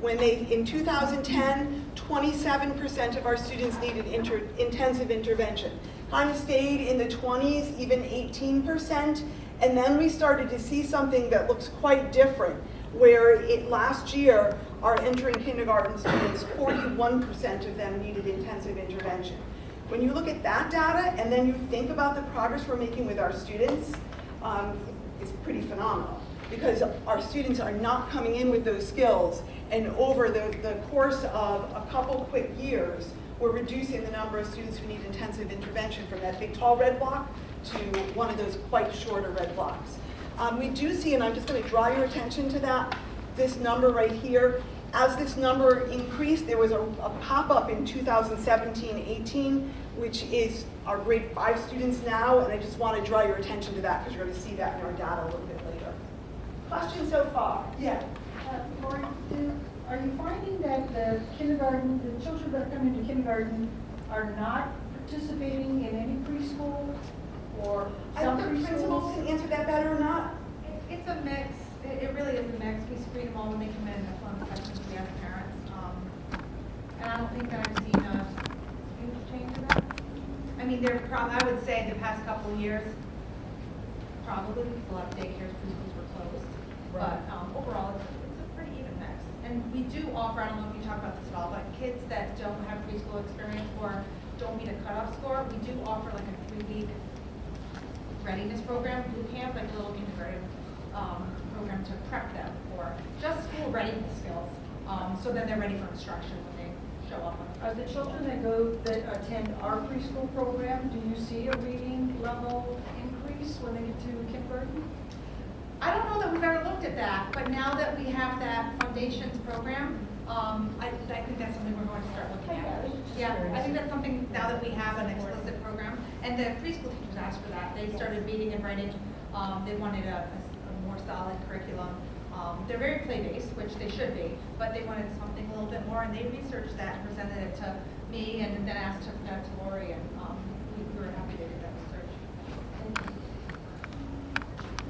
in 2010, 27% of our students needed intensive intervention. Kind of stayed in the 20s, even 18%, and then we started to see something that looks quite different, where last year, our entering kindergarten students, 41% of them needed intensive intervention. When you look at that data and then you think about the progress we're making with our students, it's pretty phenomenal, because our students are not coming in with those skills, and over the course of a couple quick years, we're reducing the number of students who need intensive intervention from that big tall red block to one of those quite shorter red blocks. We do see, and I'm just going to draw your attention to that, this number right here. As this number increased, there was a pop-up in 2017-18, which is our grade 5 students now, and I just want to draw your attention to that because you're going to see that in our data a little bit later. Questions so far? Yeah. Lori, are you finding that the children that come into kindergarten are not participating in any preschool or I some don't know if principals preschools? can answer that better or not. It's a mix. It really is a mix. We screen them all when they come in. That's one of the questions we ask parents. And I don't think that I've seen a huge change in that. I mean, I would say the past couple of years, probably because a lot of daycares, preschools were closed. Right. But overall, it's a pretty even mix. And we do offer, I don't know if you talk about this at all, but kids that don't have preschool experience or don't meet a cutoff score, we do offer like a 3-week readiness program, boot camp, like a little kindergarten program to prep them for just school readiness skills, so then they're ready for instruction when they show up. Are the children that attend our preschool program, do you see a reading level increase when they get to kindergarten? I don't know that we've ever looked at that, but now that we have that foundations program, I think that's something we're going to start looking at. Yeah, I think that's something now that we have an explicit program, and the preschool teachers asked for that. They started reading and writing. They wanted a more solid curriculum. They're very play-based, which they should be, but they wanted something a little bit more, and they researched that and presented it to me, and then asked to present to Lori, and we were happy to do that research.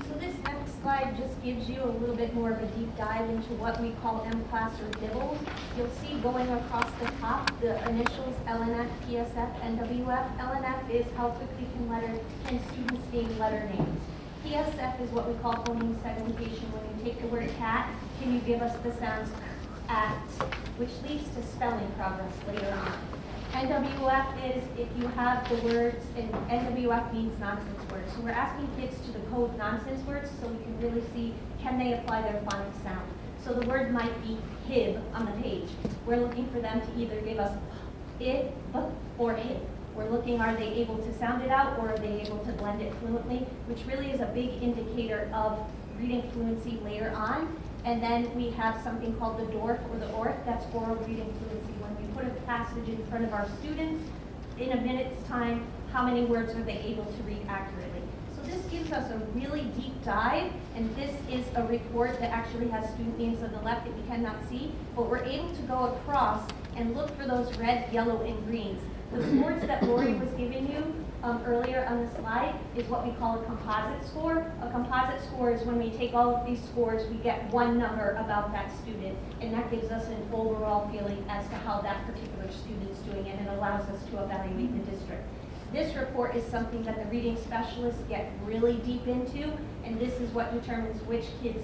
So this next slide just gives you a little bit more of a deep dive into what we call M-Class or DIBELS. You'll see going across the top the initials LNF, PSF, NWF. LNF is how quickly can students name letter names. PSF is what we call phoneme segmentation. When you take the word cat, can you give us the sounds at, which leads to spelling progress later on. NWF is if you have the words, and NWF means nonsense words. So we're asking kids to decode nonsense words so we can really see, can they apply their phonic sound. So the word might be hib on the page. We're looking for them to either give us it, or hib. We're looking, are they able to sound it out, or are they able to blend it fluently, which really is a big indicator of reading fluency later on. And then we have something called the DORF or the ORF, that's oral reading fluency. When we put a passage in front of our students, in a minute's time, how many words are they able to read accurately? So this gives us a really deep dive, and this is a report that actually has student names on the left that you cannot see, but we're able to go across and look for those red, yellow, and greens. The scores that Lori was giving you earlier on the slide is what we call a composite score. A composite score is when we take all of these scores, we get one number about that student, and that gives us an overall feeling as to how that particular student's doing, and it allows us to evaluate the district. This report is something that the reading specialists get really deep into, and this is what determines which kids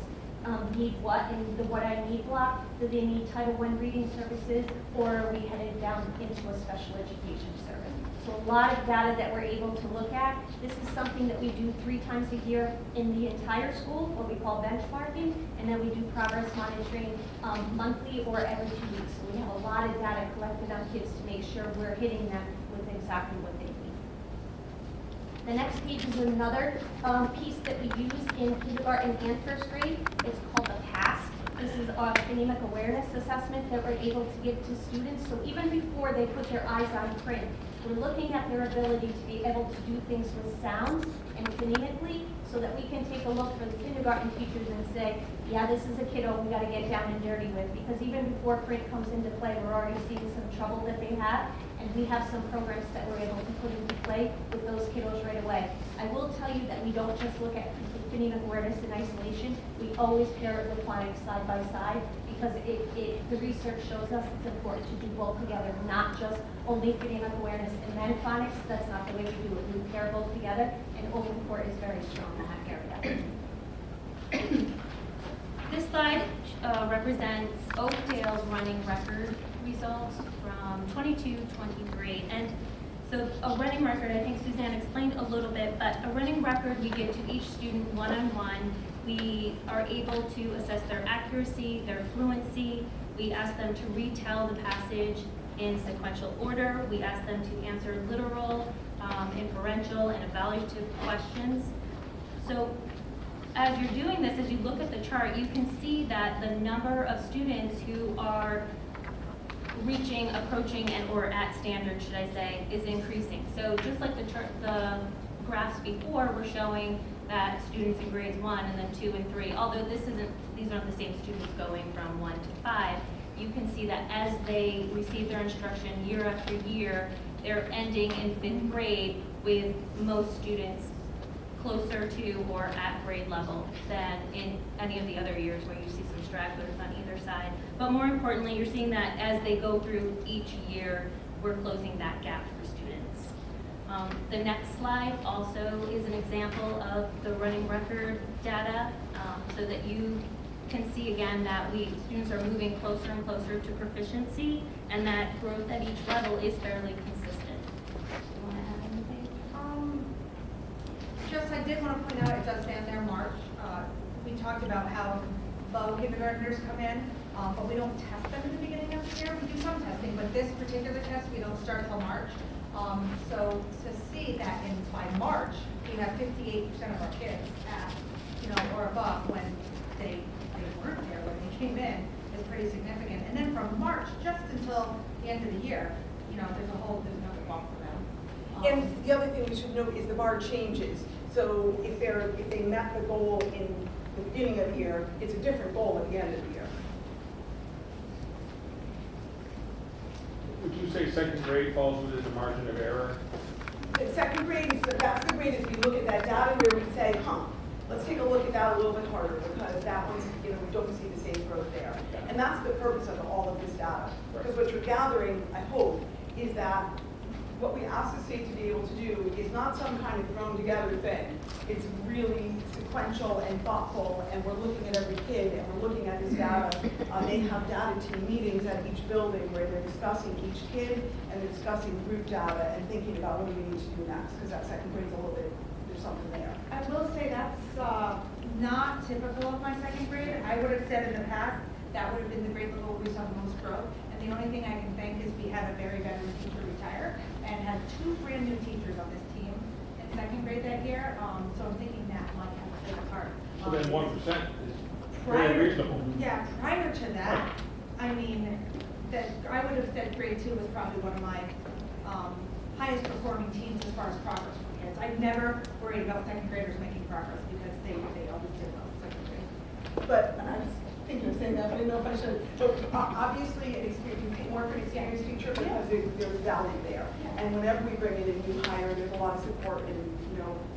need what in the What I Need block. Do they need Title I reading services, or are we headed down into a special education service? So a lot of data that we're able to look at. This is something that we do 3 times a year in the entire school, what we call benchmarking, and then we do progress monitoring monthly or every 2 weeks. So we have a lot of data collected on kids to make sure we're hitting them with exactly what they need. The next page is another piece that we use in kindergarten and first grade. It's called the PAST. This is our phonemic awareness assessment that we're able to give to students. So even before they put their eyes on print, we're looking at their ability to be able to do things with sounds and phonemically, so that we can take a look for the kindergarten teachers and say, yeah, this is a kiddo we got to get down and dirty with. Because even before print comes into play, we're already seeing some trouble that they have. And we have some programs that we're able to put into play with those kiddos right away. I will tell you that we don't just look at phonemic awareness in isolation. We always pair it with phonics side by side, because the research shows us it's important to do both together, not just only phonemic awareness and then phonics. That's not the way we do it. We pair both together, and Open Court is very strong in that area. This slide represents Oakdale's running record results from 22-23. And so a running record, I think Suzanne explained a little bit, but a running record we give to each student one-on-one. We are able to assess their accuracy, their fluency. We ask them to retell the passage in sequential order. We ask them to answer literal, inferential, and evaluative questions. So as you're doing this, as you look at the chart, you can see that the number of students who are reaching, approaching, and or at standard, should I say, is increasing. So just like the chart, the graphs before were showing that students in grades 1 and then 2 and 3, although these aren't the same students going from 1 to 5, you can see that as they receive their instruction year after year, they're ending in 5th grade with most students closer to or at grade level than in any of the other years where you see some stragglers on either side. But more importantly, you're seeing that as they go through each year, we're closing that gap for students. The next slide also is an example of the running record data, so that you can see again that students are moving closer and closer to proficiency, and that growth at each level is fairly consistent. Do you want to add anything? Just, I did want to point out, it does say in there March. We talked about how low kindergartners come in, but we don't test them at the beginning of the year. We do some testing, but this particular test, we don't start till March. So to see that by March, we have 58% of our kids at, or above when they weren't there, when they came in, is pretty significant. And then from March, just until the end of the year, there's another bump for them. And the other thing we should note is the bar changes. So if they met the goal in the beginning of the year, it's a different goal at the end of the year. Would you say second grade falls within the margin of error? The second grade, that's the grade as we look at that data where we say, let's take a look at that a little bit harder, because that one's, we don't see the same growth there. And that's the purpose of all of this data. Because what you're gathering, I hope, is that what we ask the state to be able to do is not some kind of thrown together thing. It's really sequential and thoughtful, and we're looking at every kid, and we're looking at this data. They have data team meetings at each building where they're discussing each kid, and they're discussing group data and thinking about what do we need to do next, because that second grade's a little bit, there's something there. I will say that's not typical of my second grade. I would have said in the past, that would have been the grade level where we saw the most growth. And the only thing I can think is we had a very veteran teacher retire and had 2 brand new teachers on this team in second grade that year. So I'm thinking that might have played a part. So then 1% is very reasonable. Yeah, prior to that, I mean, I would have said grade 2 was probably one of my highest performing teams as far as progress for kids. I've never worried about second graders making progress because they always did well in second grade. But thank you for saying that, but I didn't know if I should. So obviously, you pay more for an experienced teacher because there's value there. And whenever we bring in a new hire, there's a lot of support in,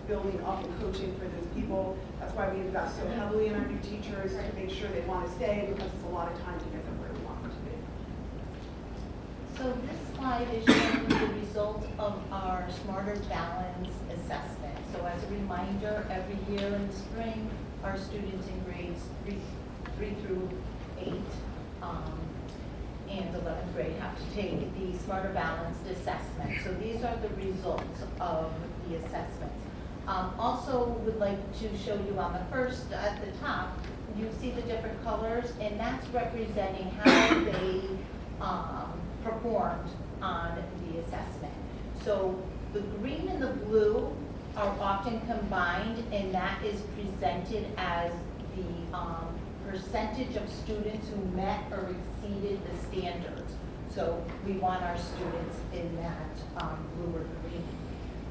building up and coaching for those people. That's why we invest so heavily in our new teachers to make sure they want to stay, because it's a lot of time to get them where we want them to be. So this slide is showing the result of our Smarter Balance assessment. So as a reminder, every year in the spring, our students in grades 3 through 8 and 11th grade have to take the Smarter Balanced assessment. So these are the results of the assessment. Also would like to show you on the first, at the top, you see the different colors, and that's representing how they performed on the assessment. So the green and the blue are often combined, and that is presented as the percentage of students who met or exceeded the standards. So we want our students in that blue or green.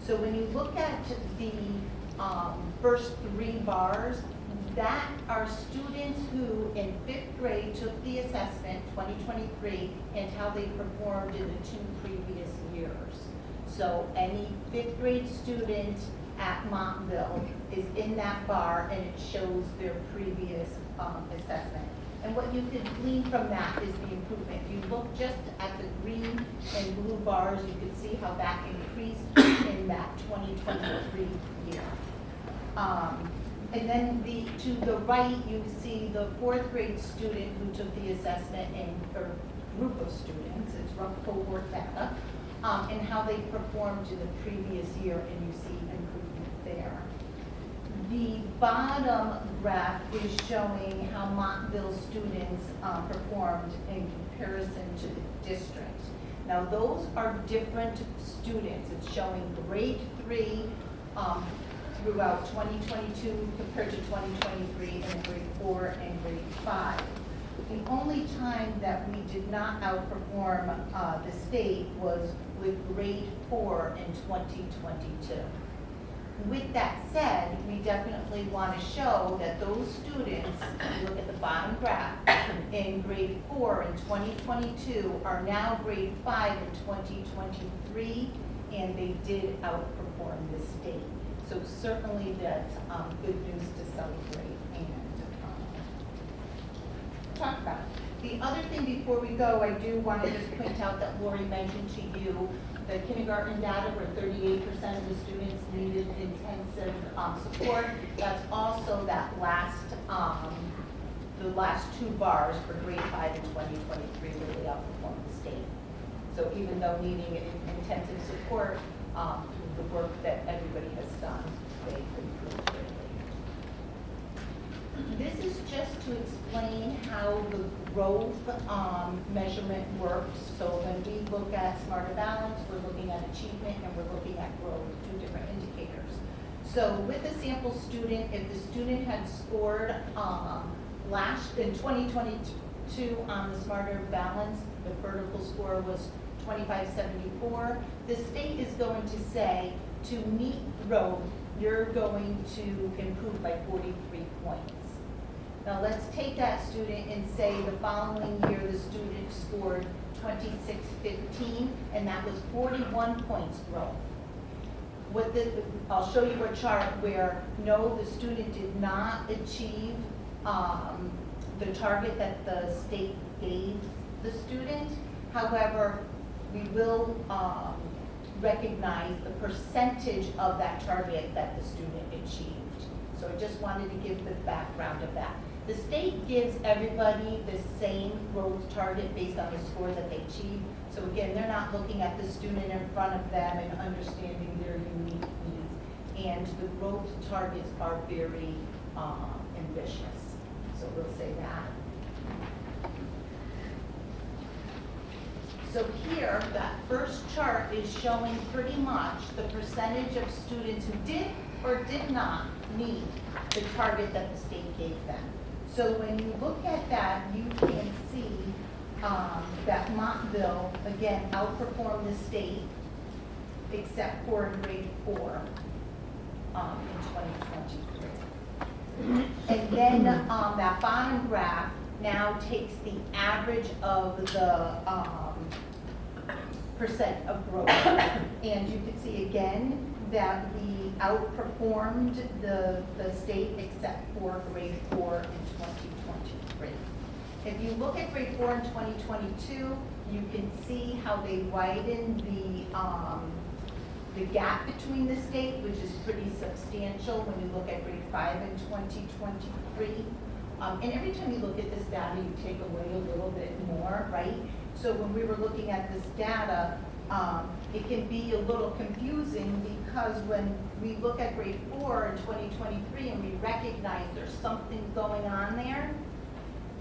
So when you look at the first 3 bars, that are students who in 5th grade took the assessment 2023 and how they performed in the 2 previous years. So any 5th grade student at Montville is in that bar, and it shows their previous assessment. And what you can glean from that is the improvement. If you look just at the green and blue bars, you can see how that increased in that 2023 year. And then to the right, you see the 4th grade student who took the assessment, or group of students, it's rough cohort data, and how they performed in the previous year, and you see improvement there. The bottom graph is showing how Montville students performed in comparison to the district. Now those are different students. It's showing grade 3 throughout 2022 compared to 2023, and grade 4 and grade 5. The only time that we did not outperform the state was with grade 4 in 2022. With that said, we definitely want to show that those students, if you look at the bottom graph, in grade 4 in 2022 are now grade 5 in 2023, and they did outperform the state. So certainly that's good news to celebrate and talk about. The other thing before we go, I do want to just point out that Lori mentioned to you the kindergarten data where 38% of the students needed intensive support. That's also that the last 2 bars for grade 5 in 2023 really outperformed the state. So even though needing intensive support, through the work that everybody has done, they improved greatly. This is just to explain how the growth measurement works. So when we look at Smarter Balance, we're looking at achievement and we're looking at growth, 2 different indicators. So with a sample student, if the student had scored in 2022 on the Smarter Balance, the vertical score was 2574, the state is going to say to meet growth, you're going to improve by 43 points. Now let's take that student and say the following year the student scored 2615, and that was 41 points growth. I'll show you a chart where no, the student did not achieve the target that the state gave the student. However, we will recognize the percentage of that target that the student achieved. So I just wanted to give the background of that. The state gives everybody the same growth target based on the score that they achieve. So again, they're not looking at the student in front of them and understanding their unique needs. And the growth targets are very ambitious. So we'll say that. So here, that first chart is showing pretty much the percentage of students who did or did not meet the target that the state gave them. So when you look at that, you can see that Montville, again, outperformed the state, except for in grade 4 in 2023. And then that bottom graph now takes the average of the percent of growth. And you can see again that we outperformed the state except for grade 4 in 2023. If you look at grade 4 in 2022, you can see how they widened the gap between the state, which is pretty substantial when you look at grade 5 in 2023. And every time you look at this data, you take away a little bit more, right? So when we were looking at this data, it can be a little confusing because when we look at grade 4 in 2023 and we recognize there's something going on there,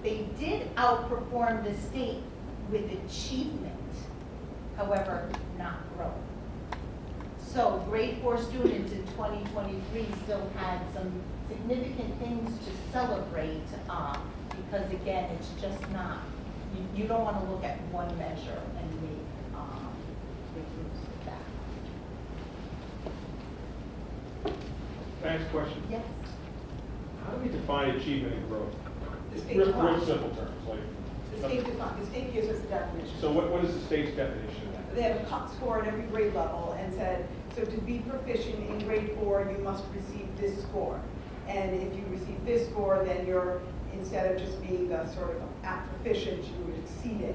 they did outperform the state with achievement, however, not growth. So grade 4 students in 2023 still had some significant things to celebrate because again, it's just not, you don't want to look at one measure and make use of that. Can I ask a question? Yes. How do we define achievement and growth? The state Real defines. simple terms, like. The state gives us the definition. So what is the state's definition of that? They have a cut score at every grade level and said, so to be proficient in grade 4, you must receive this score. And if you receive this score, then you're, instead of just being the sort of at proficient, you would exceed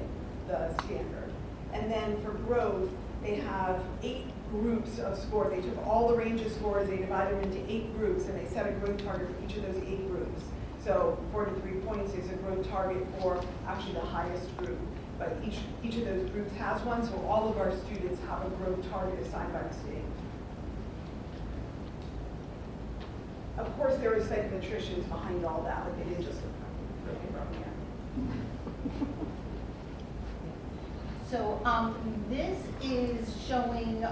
the standard. And then for growth, they have 8 groups of scores. They took all the range of scores, they divided them into 8 groups, and they set a growth target for each of those 8 groups. So 43 points is a growth target for actually the highest group. But each of those groups has one, so all of our students have a growth target assigned by the state. Of course, there are psychometricians behind all that, like it is just So this is showing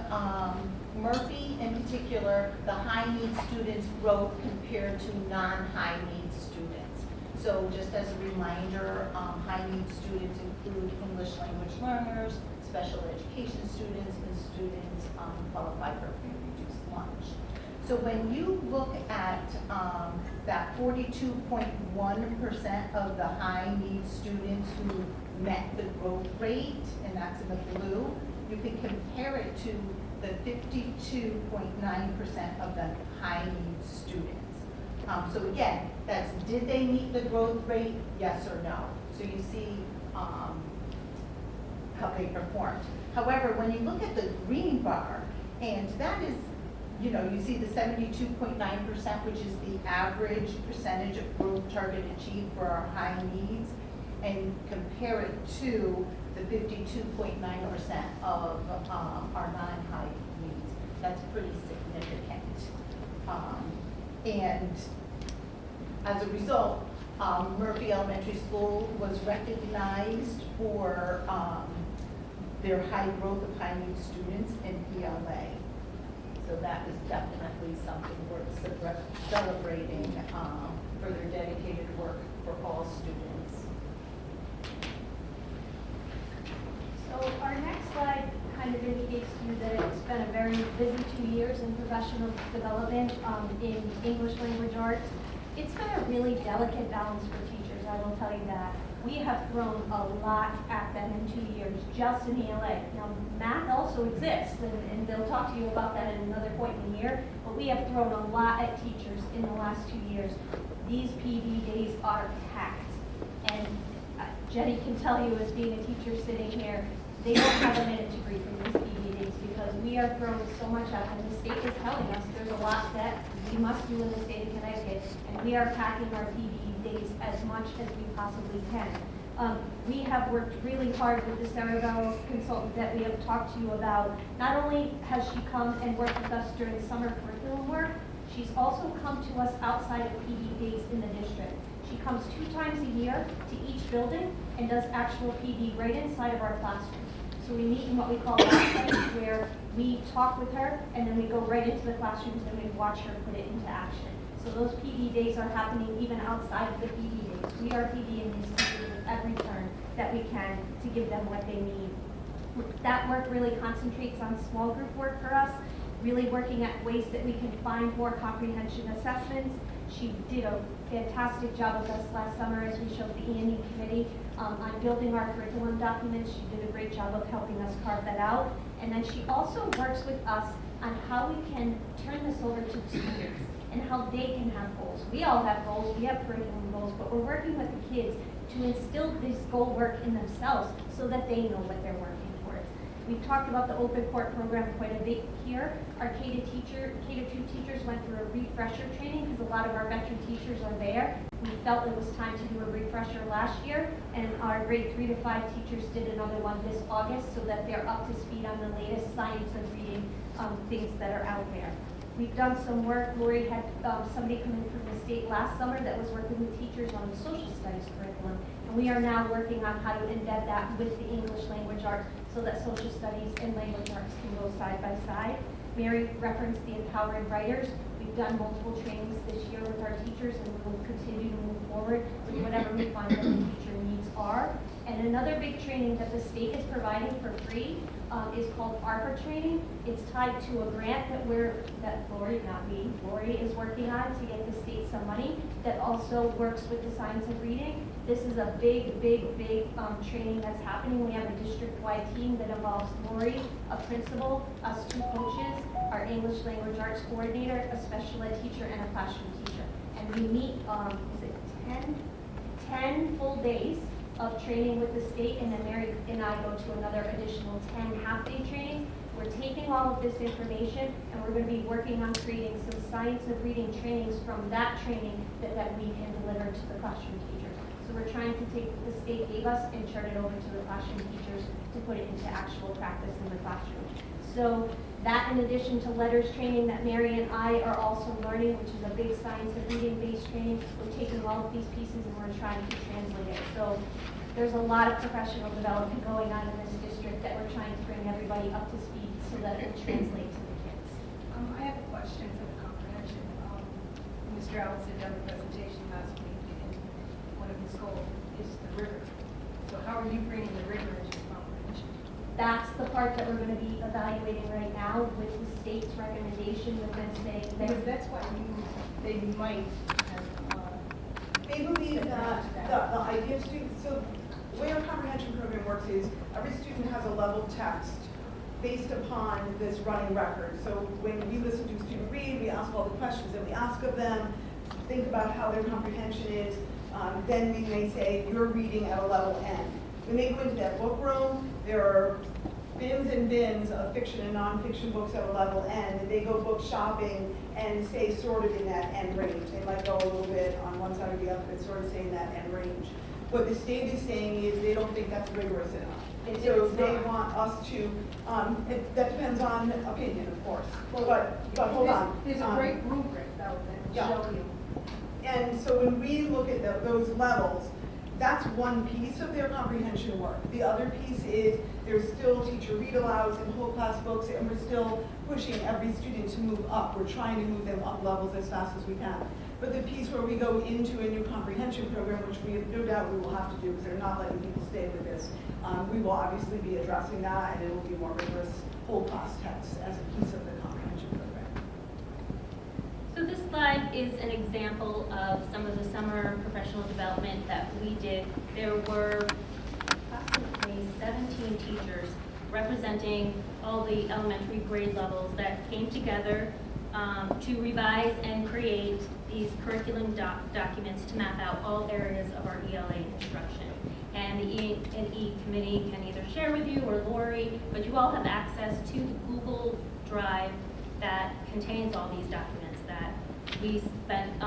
Murphy in particular, the high need students' growth compared to non-high need students. So just as a reminder, high need students include English language learners, special education students, and students qualified for free reduced lunch. So when you look at that 42.1% of the high need students who met the growth rate, and that's in the blue, you can compare it to the 52.9% of the high need students. So again, that's did they meet the growth rate, yes or no? So you see how they performed. However, when you look at the green bar, and that is, you know, you see the 72.9%, which is the average percentage of growth target achieved for our high needs, and compare it to the 52.9% of our non-high needs. That's pretty significant. And as a result, Murphy Elementary School was recognized for their high growth of high need students in ELA. So that is definitely something worth celebrating for their dedicated work for all students. So our next slide kind of indicates to you that it's been a very busy 2 years in professional development in English language arts. It's been a really delicate balance for teachers, I will tell you that. We have thrown a lot at them in 2 years, just in ELA. Now, math also exists, and they'll talk to you about that at another point in the year, but we have thrown a lot at teachers in the last 2 years. These PD days are packed, and Jenny can tell you as being a teacher sitting here, they don't have a minute to breathe in these PD days because we are throwing so much at them. The state is telling us there's a lot that we must do in the state of Connecticut, and we are packing our PD days as much as we possibly can. We have worked really hard with the cerebral consultant that we have talked to you about. Not only has she come and worked with us during summer curriculum work, she's also come to us outside of PD days in the district. She comes 2 times a year to each building and does actual PD right inside of our classroom. So we meet in what we call lab sites, where we talk with her and then we go right into the classrooms and we watch her put it into action. So those PD days are happening even outside of the PD days. We are PDing these teachers with every turn that we can to give them what they need. That work really concentrates on small group work for us, really working at ways that we can find more comprehension assessments. She did a fantastic job with us last summer as we showed the E&E committee on building our curriculum documents. She did a great job of helping us carve that out. And then she also works with us on how we can turn this over to the students and how they can have goals. We all have goals, we have curriculum goals, but we're working with the kids to instill this goal work in themselves so that they know what they're working towards. We've talked about the open court program quite a bit here. Our K-2 teachers went through a refresher training because a lot of our veteran teachers are there. We felt it was time to do a refresher last year, and our grade 3 to 5 teachers did another one this August so that they're up to speed on the latest science of reading things that are out there. We've done some work. Lori had somebody come in from the state last summer that was working with teachers on the social studies curriculum, and we are now working on how to embed that with the English language arts so that social studies and language arts can go side by side. Mary referenced the empowered writers. We've done multiple trainings this year with our teachers, and we will continue to move forward with whatever we find that the teacher needs are. And another big training that the state is providing for free is called ARPA training. It's tied to a grant that Lori, not me, Lori is working on to get the state some money that also works with the science of reading. This is a big training that's happening. We have a district-wide team that involves Lori, a principal, us 2 coaches, our English language arts coordinator, a special ed teacher, and a classroom teacher. And we meet, 10 full days of training with the state, and then Mary and I go to another additional 10 half-day trainings. We're taking all of this information, and we're going to be working on creating some science of reading trainings from that training that we can deliver to the classroom teachers. So we're trying to take what the state gave us and turn it over to the classroom teachers to put it into actual practice in the classroom. So that, in addition to letters training that Mary and I are also learning, which is a big science of reading based training, we're taking all of these pieces and we're trying to translate it. So there's a lot of professional development going on in this district that we're trying to bring everybody up to speed so that it will translate to the kids. I have a question for the comprehension. Mr. Allison did a presentation last week, and one of his goals is the rigor. So how are you bringing the rigor into the comprehension? That's the part that we're going to be evaluating right now with the state's recommendation, with them saying that. Because that's why they might have. They believe that the idea of students, so the way our comprehension program works is every student has a level text based upon this running record. So when we listen to a student read, we ask all the questions that we ask of them, think about how their comprehension is, then we may say, you're reading at a level N. When they go into that book room, there are bins and bins of fiction and nonfiction books at a level N, and they go book shopping and stay sort of in that N range. They might go a little bit on one side or the other, but sort of stay in that N range. What the state is saying is they don't think that's rigorous enough. So they want us to, that depends on opinion, of course. But hold on. There's a great rubric though that will show you. And so when we look at those levels, that's one piece of their comprehension work. The other piece is there's still teacher read-alouds and whole class books, and we're still pushing every student to move up. We're trying to move them up levels as fast as we can. But the piece where we go into a new comprehension program, which we have no doubt we will have to do because they're not letting people stay with this, we will obviously be addressing that, and it will be more rigorous whole class text as a piece of the comprehension program. So this slide is an example of some of the summer professional development that we did. There were approximately 17 teachers representing all the elementary grade levels that came together to revise and create these curriculum documents to map out all areas of our ELA instruction. And the E&E committee can either share with you or Lori, but you all have access to the Google Drive that contains all these documents that we spent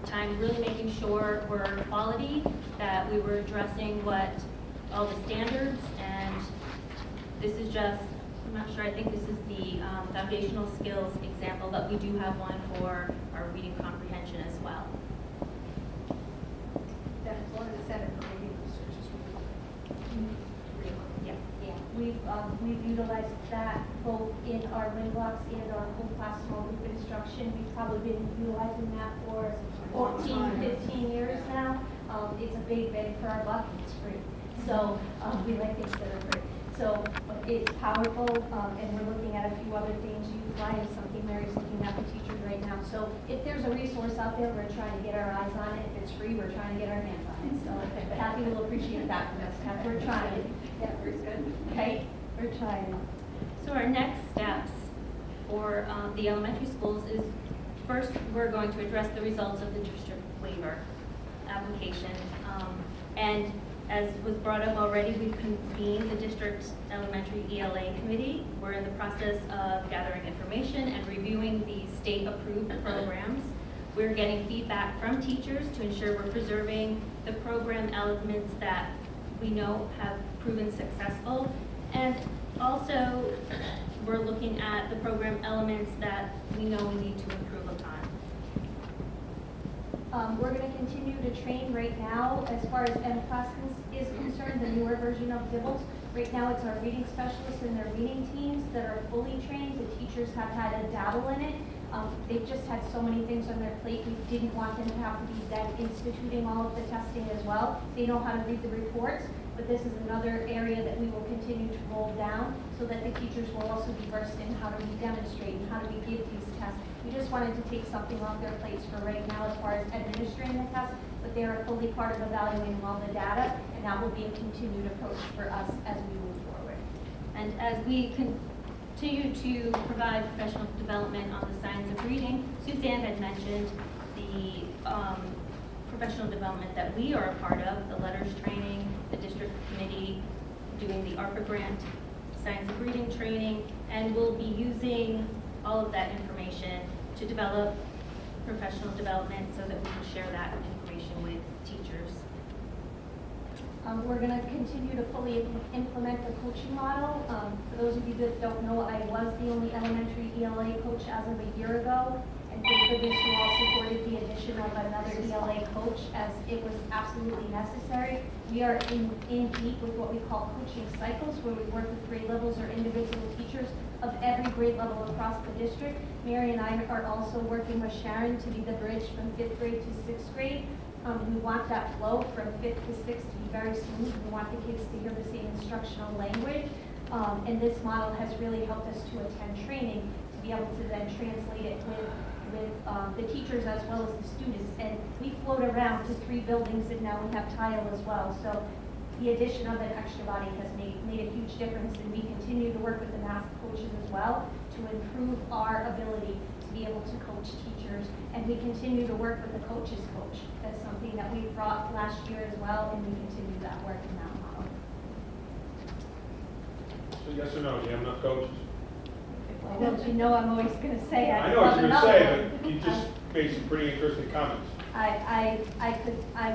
time really making sure were quality, that we were addressing what all the standards, and this is just, I'm not sure, I think this is the foundational skills example, but we do have one for our reading comprehension as well. That's one of the Center for Reading Research is We've utilized that both in our wing blocks and our whole class small group instruction. We've probably been utilizing that for 14, 15 years now. It's a big bang for our buck. It's free. So we like things that are free. So it's powerful, and we're looking at a few other things. Youth Line is something Mary's looking at with teachers right now. So if there's a resource out there, we're trying to get our eyes on it. If it's free, we're trying to get our hands on it. So Kathy will appreciate that from us. Kathy, we're trying. Yeah, very good. Okay, we're trying. So our next steps for the elementary schools is, first, we're going to address the results of the district waiver application. And as was brought up already, we've convened the district elementary ELA committee. We're in the process of gathering information and reviewing the state-approved programs. We're getting feedback from teachers to ensure we're preserving the program elements that we know have proven successful. And also, we're looking at the program elements that we know we need to improve upon. We're going to continue to train right now as far as M-Class is concerned, the newer version of Dibbles. Right now, it's our reading specialists and their reading teams that are fully trained. The teachers have had a dabble in it. They've just had so many things on their plate. We didn't want them to have to be then instituting all of the testing as well. They know how to read the reports, but this is another area that we will continue to roll down so that the teachers will also be versed in how do we demonstrate and how do we give these tests. We just wanted to take something off their plates for right now as far as administering the tests, but they are fully part of evaluating all the data, and that will be a continued approach for us as we move forward. And as we continue to provide professional development on the science of reading, Suzanne had mentioned the professional development that we are a part of, the letters training, the district committee doing the ARPA grant, science of reading training, and we'll be using all of that information to develop professional development so that we can share that information with teachers. We're going to continue to fully implement the coaching model. For those of you that don't know, I was the only elementary ELA coach as of a year ago. And thank goodness you all supported the addition of another ELA coach as it was absolutely necessary. We are in deep with what we call coaching cycles, where we work with grade levels or individual teachers of every grade level across the district. Mary and I are also working with Sharon to be the bridge from 5th grade to 6th grade. We want that flow from 5th to 6th to be very smooth. We want the kids to hear the same instructional language. And this model has really helped us to attend training to be able to then translate it with the teachers as well as the students. And we float around to 3 buildings, and now we have tile as well. So the addition of an extra body has made a huge difference, and we continue to work with the math coaches as well to improve our ability to be able to coach teachers. And we continue to work with the coaches coach. That's something that we brought last year as well, and we continue that work in that model. So yes or no, do you have enough coaches? Well, you know I'm always going to say I know what you're going to say, but you just made some pretty interesting comments. I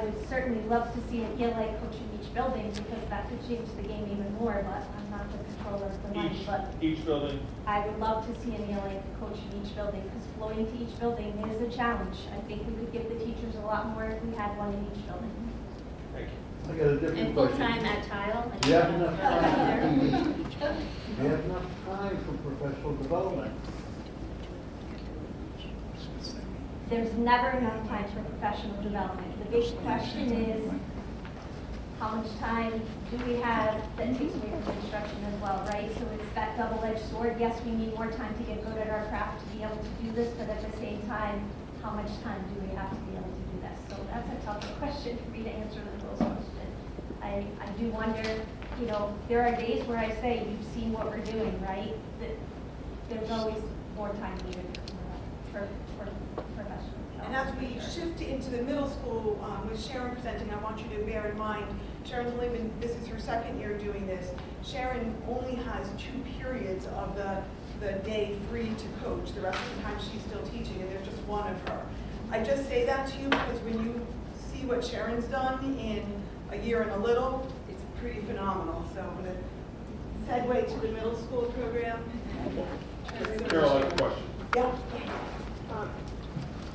would certainly love to see an ELA coach in each building because that could change the game even more, but I'm not the controller of the money. But Each building? I would love to see an ELA coach in each building because floating to each building is a challenge. I think we could give the teachers a lot more if we had one in each building. Thank you. I got a different And question. full-time at Tile. Do you have enough Either. time? Do you have enough time for professional development? There's never enough time for professional development. The big question is, how much time do we have that takes away from instruction as well, right? So it's that double-edged sword. Yes, we need more time to get good at our craft to be able to do this, but at the same time, how much time do we have to be able to do that? So that's a tougher question for me to answer than those questions. I do wonder, you know, there are days where I say, you've seen what we're doing, right? That there's always more time needed for professional development. And as we shift into the middle school, with Sharon presenting, I want you to bear in mind, Sharon Lehman, this is her second year doing this. Sharon only has 2 periods of the day free to coach. The rest of the time she's still teaching, and there's just one of her. I just say that to you because when you see what Sharon's done in a year and a little, it's pretty phenomenal. So I'm going to segue to the middle school program. Carol, I have a question. Yeah.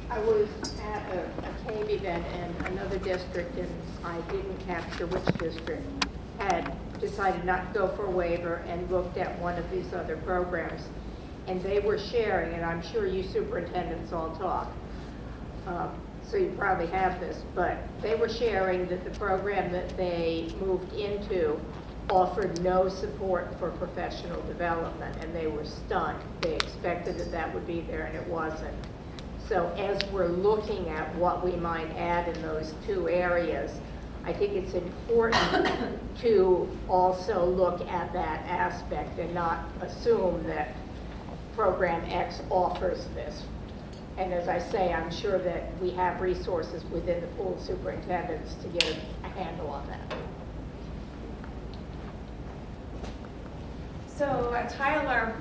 I was at a CAVE event in another district, and I didn't capture which district had decided not to go for a waiver and looked at one of these other programs. And they were sharing, and I'm sure you superintendents all talk, so you probably have this, but they were sharing that the program that they moved into offered no support for professional development, and they were stunned. They expected that that would be there, and it wasn't. So as we're looking at what we might add in those two areas, I think it's important to also look at that aspect and not assume that Program X offers this. And as I say, I'm sure that we have resources within the pool superintendents to get a handle on that. So at Tyler,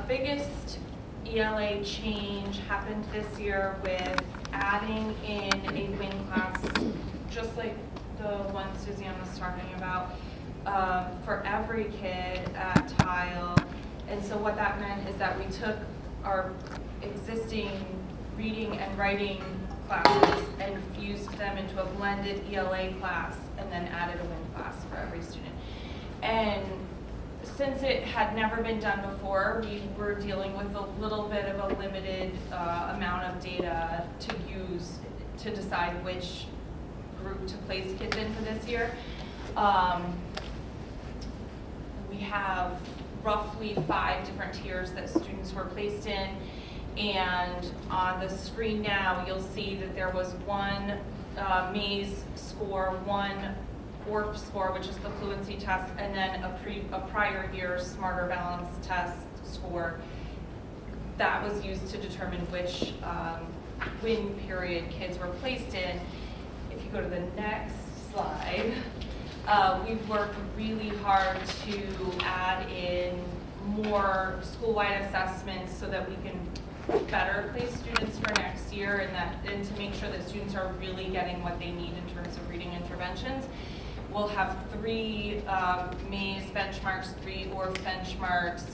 biggest ELA change happened this year with adding in a wing class, just like the one Suzanne was talking about, for every kid at Tile. And so what that meant is that we took our existing reading and writing classes and fused them into a blended ELA class and then added a wing class for every student. And since it had never been done before, we were dealing with a little bit of a limited amount of data to use to decide which group to place kids in for this year. We have roughly 5 different tiers that students were placed in, and on the screen now you'll see that there was one maze score, one ORF score, which is the fluency test, and then a prior year Smarter Balance test score that was used to determine which win period kids were placed in. If you go to the next slide, we've worked really hard to add in more school-wide assessments so that we can better place students for next year, and to make sure that students are really getting what they need in terms of reading interventions. We'll have 3 maze benchmarks, 3 ORF benchmarks.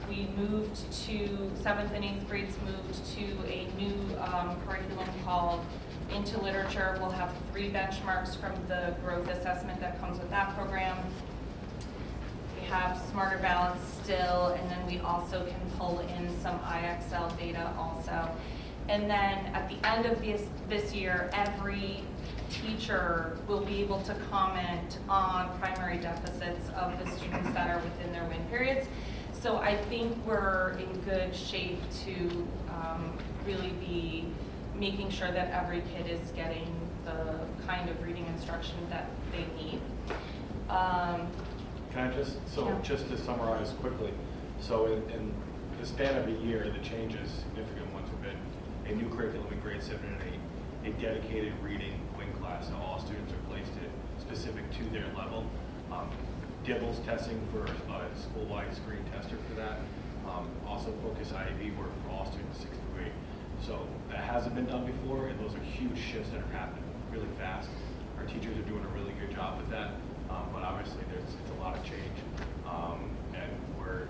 We moved to 7th and 8th grades, moved to a new curriculum called Into Literature. We'll have 3 benchmarks from the growth assessment that comes with that program. We have Smarter Balance still, and then we also can pull in some IXL data also. And then at the end of this year, every teacher will be able to comment on primary deficits of the students that are within their win periods. So I think we're in good shape to really be making sure that every kid is getting the kind of reading instruction that they need. Can I just to summarize quickly, so in the span of a year, the changes, significant ones, have been a new curriculum in grades 7 and 8, a dedicated reading wing class, so all students are placed in specific to their level. Dibbles testing for a school-wide screen tester for that. Also focus IAB work for all students 6 through 8. So that hasn't been done before, and those are huge shifts that are happening really fast. Our teachers are doing a really good job with that, but obviously it's a lot of change, and we're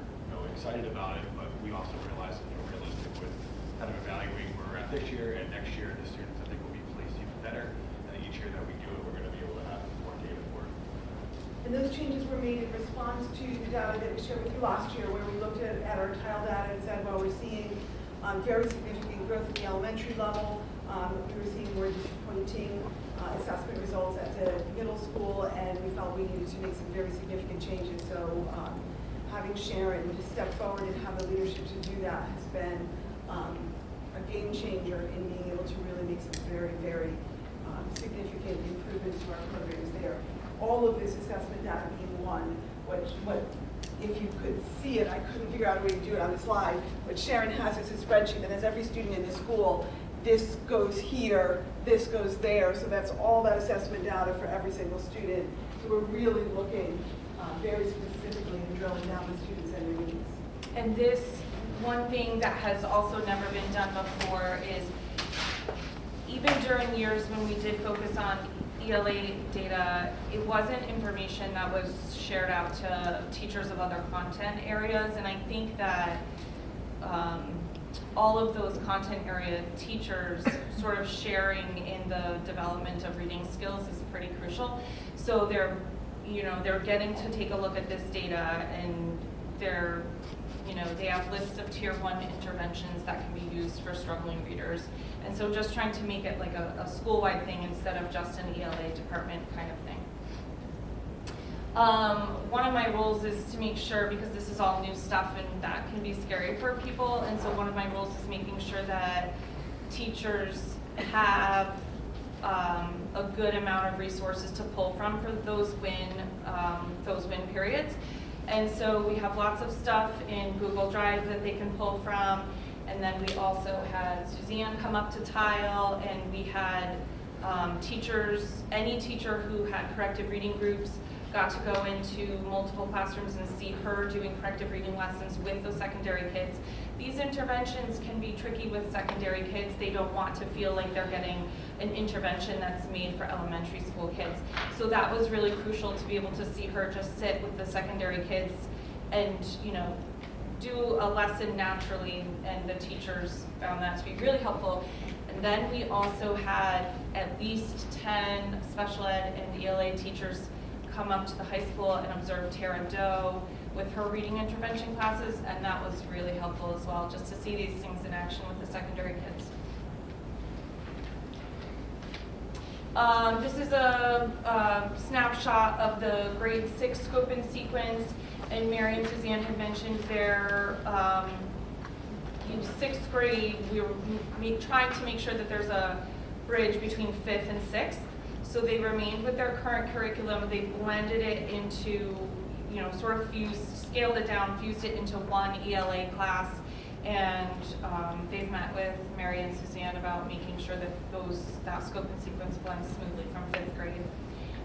excited about it. But we also realize that we're realistic with kind of evaluating where we're at this year and next year. The students, I think, will be placed even better, and each year that we do it, we're going to be able to have more data for it. And those changes were made in response to the data that we shared with you last year, where we looked at our tile data and said, well, we're seeing very significant growth at the elementary level. We were seeing more disappointing assessment results at the middle school, and we felt we needed to make some very significant changes. So having Sharon step forward and have the leadership to do that has been a game changer in being able to really make some very, very significant improvements to our programs there. All of this assessment data being one, what if you could see it, I couldn't figure out a way to do it on the slide, but Sharon has is a spreadsheet that has every student in the school. This goes here, this goes there, so that's all that assessment data for every single student. So we're really looking very specifically and drilling down the students and their needs. And this, one thing that has also never been done before is, even during years when we did focus on ELA data, it wasn't information that was shared out to teachers of other content areas, and I think that all of those content area teachers sort of sharing in the development of reading skills is pretty crucial. So they're getting to take a look at this data, and they have lists of tier 1 interventions that can be used for struggling readers. And so just trying to make it like a school-wide thing instead of just an ELA department kind of thing. One of my roles is to make sure, because this is all new stuff and that can be scary for people, and so one of my roles is making sure that teachers have a good amount of resources to pull from for those win periods. And so we have lots of stuff in Google Drive that they can pull from, and then we also had Suzanne come up to Tile, and we had teachers, any teacher who had corrective reading groups got to go into multiple classrooms and see her doing corrective reading lessons with those secondary kids. These interventions can be tricky with secondary kids. They don't want to feel like they're getting an intervention that's made for elementary school kids. So that was really crucial to be able to see her just sit with the secondary kids and, you know, do a lesson naturally, and the teachers found that to be really helpful. And then we also had at least 10 special ed and ELA teachers come up to the high school and observe Tara Doe with her reading intervention classes, and that was really helpful as well, just to see these things in action with the secondary kids. This is a snapshot of the grade 6 scope and sequence, and Mary and Suzanne had mentioned their in 6th grade, we were trying to make sure that there's a bridge between 5th and 6th. So they remained with their current curriculum. They blended it into, you know, sort of scaled it down, fused it into one ELA class. And they've met with Mary and Suzanne about making sure that that scope and sequence blends smoothly from 5th grade.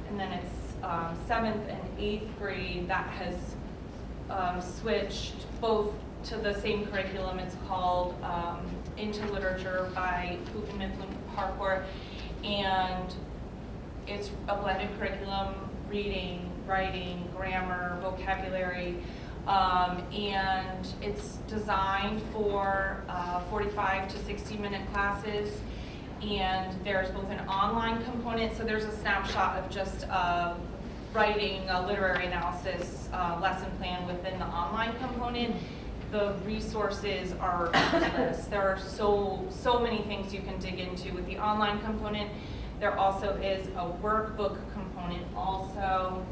And then it's 7th and 8th grade that has switched both to the same curriculum. It's called Into Literature by Poop and Mifflin Harcourt. And it's a blended curriculum, reading, writing, grammar, vocabulary, and it's designed for 45 to 60-minute classes. And there's both an online component, so there's a snapshot of just writing a literary analysis lesson plan within the online component. The resources are endless. There are so many things you can dig into with the online component. There also is a workbook component also.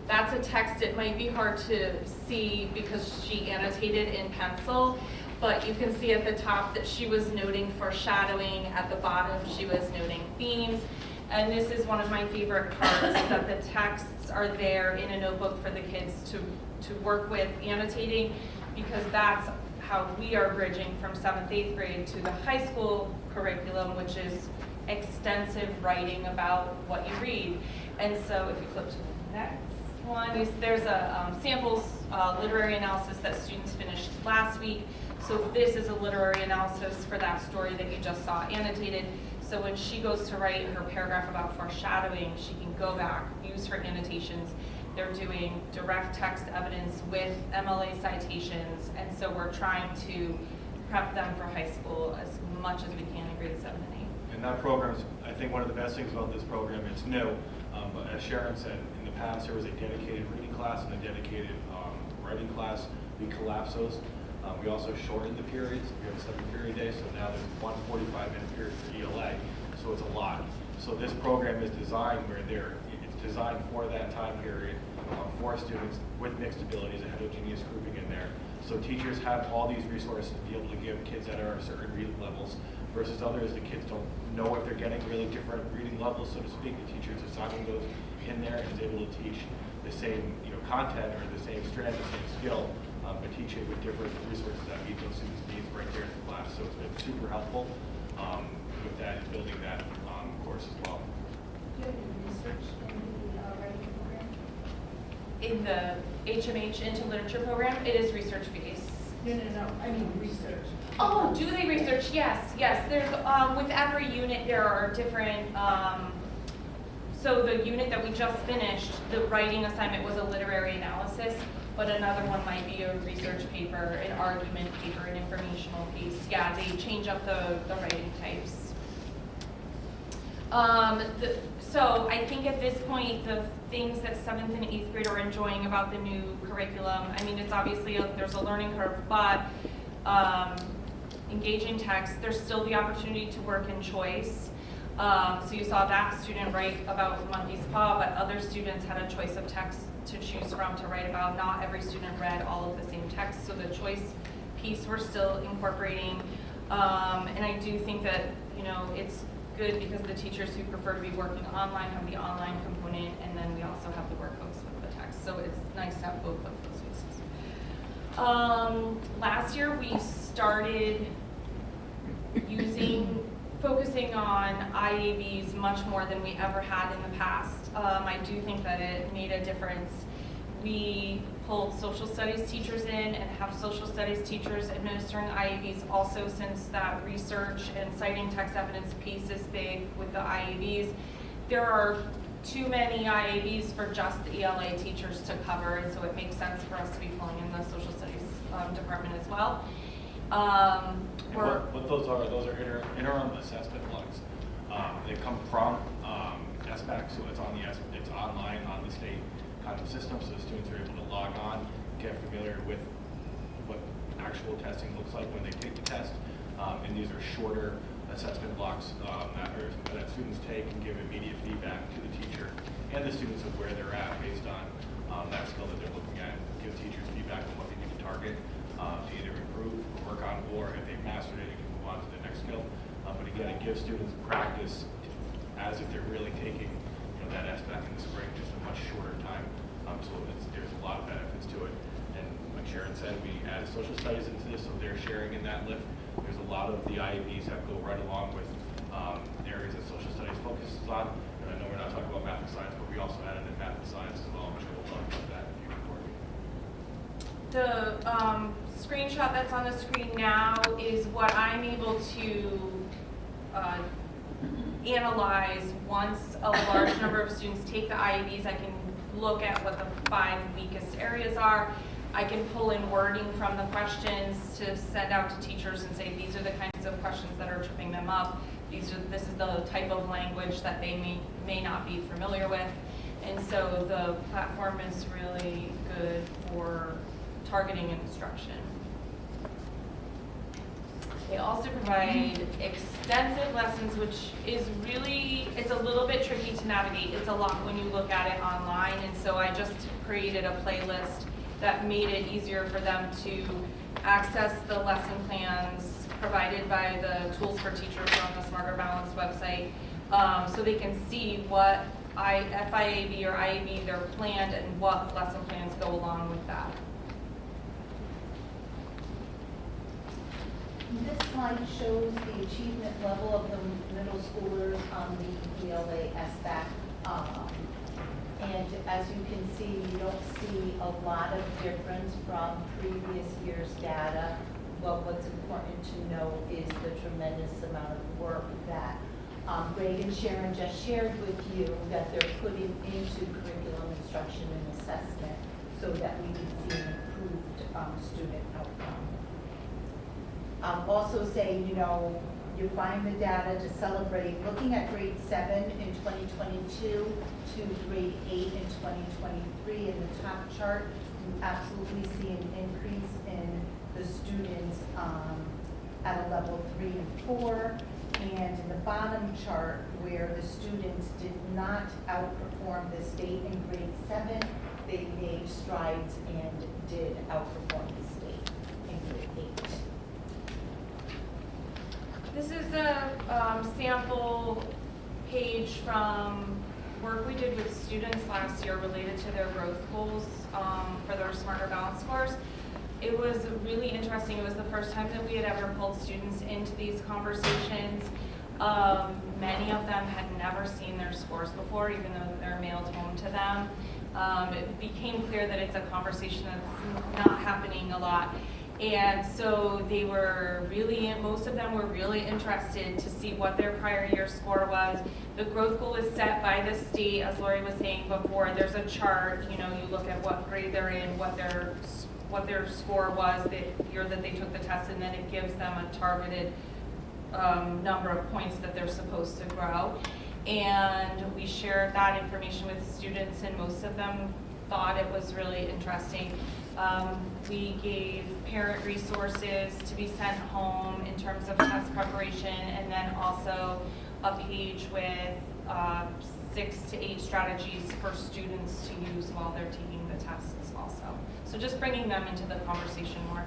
That's a text. It might be hard to see because she annotated in pencil, but you can see at the top that she was noting foreshadowing. At the bottom, she was noting themes. And this is one of my favorite parts, is that the texts are there in a notebook for the kids to work with annotating, because that's how we are bridging from 7th, 8th grade to the high school curriculum, which is extensive writing about what you read. And so if you flip to the next one, there's a samples literary analysis that students finished last week. So this is a literary analysis for that story that you just saw annotated. So when she goes to write her paragraph about foreshadowing, she can go back, use her annotations. They're doing direct text evidence with MLA citations, and so we're trying to prep them for high school as much as we can in grades 7 and 8. And that program is, I think, one of the best things about this program. It's new, but as Sharon said, in the past there was a dedicated reading class and a dedicated writing class. We collapsed those. We also shortened the periods. We have a 7-period day, so now there's one 45-minute period for ELA, so it's a lot. So this program is designed where it's designed for that time period for students with mixed abilities, a heterogeneous grouping in there. So teachers have all these resources to be able to give kids that are certain reading levels versus others. The kids don't know if they're getting really different reading levels, so to speak. The teacher is assigning those in there and is able to teach the same content or the same strand, the same skill, but teach it with different resources that meet those students' needs right there in the class. So it's been super helpful with that and building that course as well. Do you have any research in the writing program? In the HMH Into Literature program, it is research-based. No. I mean research. Oh, do they research? Yes. There's with every unit there are different. So the unit that we just finished, the writing assignment was a literary analysis, but another one might be a research paper, an argument paper, an informational piece. Yeah, they change up the writing types. So I think at this point, the things that 7th and 8th grade are enjoying about the new curriculum, I mean, it's obviously there's a learning curve, but engaging text, there's still the opportunity to work in choice. So you saw that student write about monkey's paw, but other students had a choice of text to choose from to write about. Not every student read all of the same text, so the choice piece we're still incorporating. And I do think that, it's good because the teachers who prefer to be working online have the online component, and then we also have the workbooks with the text. So it's nice to have both of those pieces. Last year we started focusing on IABs much more than we ever had in the past. I do think that it made a difference. We pulled social studies teachers in and have social studies teachers administering IABs also, since that research and citing text evidence piece is big with the IABs. There are too many IABs for just the ELA teachers to cover, and so it makes sense for us to be pulling in the social studies department as well. What those are interim assessment blocks. They come from SBAC, so it's online on the state kind of system, so students are able to log on, get familiar with what actual testing looks like when they take the test. And these are shorter assessment blocks that students take and give immediate feedback to the teacher and the students of where they're at based on that skill that they're looking at. Give teachers feedback on what they need to target to either improve or work on, or if they've mastered it, they can move on to the next skill. But again, it gives students practice as if they're really taking that SBAC in the spring, just a much shorter time. So there's a lot of benefits to it. And like Sharon said, we added social studies into this, so they're sharing in that lift. There's a lot of the IABs that go right along with areas that social studies focuses on. And I know we're not talking about math and science, but we also added in math and science as well. I'm sure we'll talk about that in future board meetings. The screenshot that's on the screen now is what I'm able to analyze once a large number of students take the IABs. I can look at what the 5 weakest areas are. I can pull in wording from the questions to send out to teachers and say these are the kinds of questions that are tripping them up. This is the type of language that they may not be familiar with. And so the platform is really good for targeting instruction. They also provide extensive lessons, which is really, it's a little bit tricky to navigate. It's a lot when you look at it online, and so I just created a playlist that made it easier for them to access the lesson plans provided by the Tools for Teachers on the Smarter Balance website, so they can see what FIAB or IAB they're planned and what lesson plans go along with that. This slide shows the achievement level of the middle schoolers on the ELA SBAC. And as you can see, you don't see a lot of difference from previous year's data. But what's important to know is the tremendous amount of work that Greg and Sharon just shared with you that they're putting into curriculum instruction and assessment so that we can see an improved student outcome. Also saying, you find the data to celebrate looking at grade 7 in 2022 to grade 8 in 2023. In the top chart, you absolutely see an increase in the students at a level 3 and 4. And in the bottom chart, where the students did not outperform the state in grade 7, they made strides and did outperform the state in grade 8. This is a sample page from work we did with students last year related to their growth goals for their Smarter Balance scores. It was really interesting. It was the first time that we had ever pulled students into these conversations. Many of them had never seen their scores before, even though they're mailed home to them. It became clear that it's a conversation that's not happening a lot. And so they were most of them were really interested to see what their prior year score was. The growth goal is set by the state, as Lori was saying before. There's a chart, you look at what grade they're in, what their score was the year that they took the test, and then it gives them a targeted number of points that they're supposed to grow. And we shared that information with students, and most of them thought it was really interesting. We gave parent resources to be sent home in terms of test preparation, and then also a page with 6 to 8 strategies for students to use while they're taking the tests also. So just bringing them into the conversation more.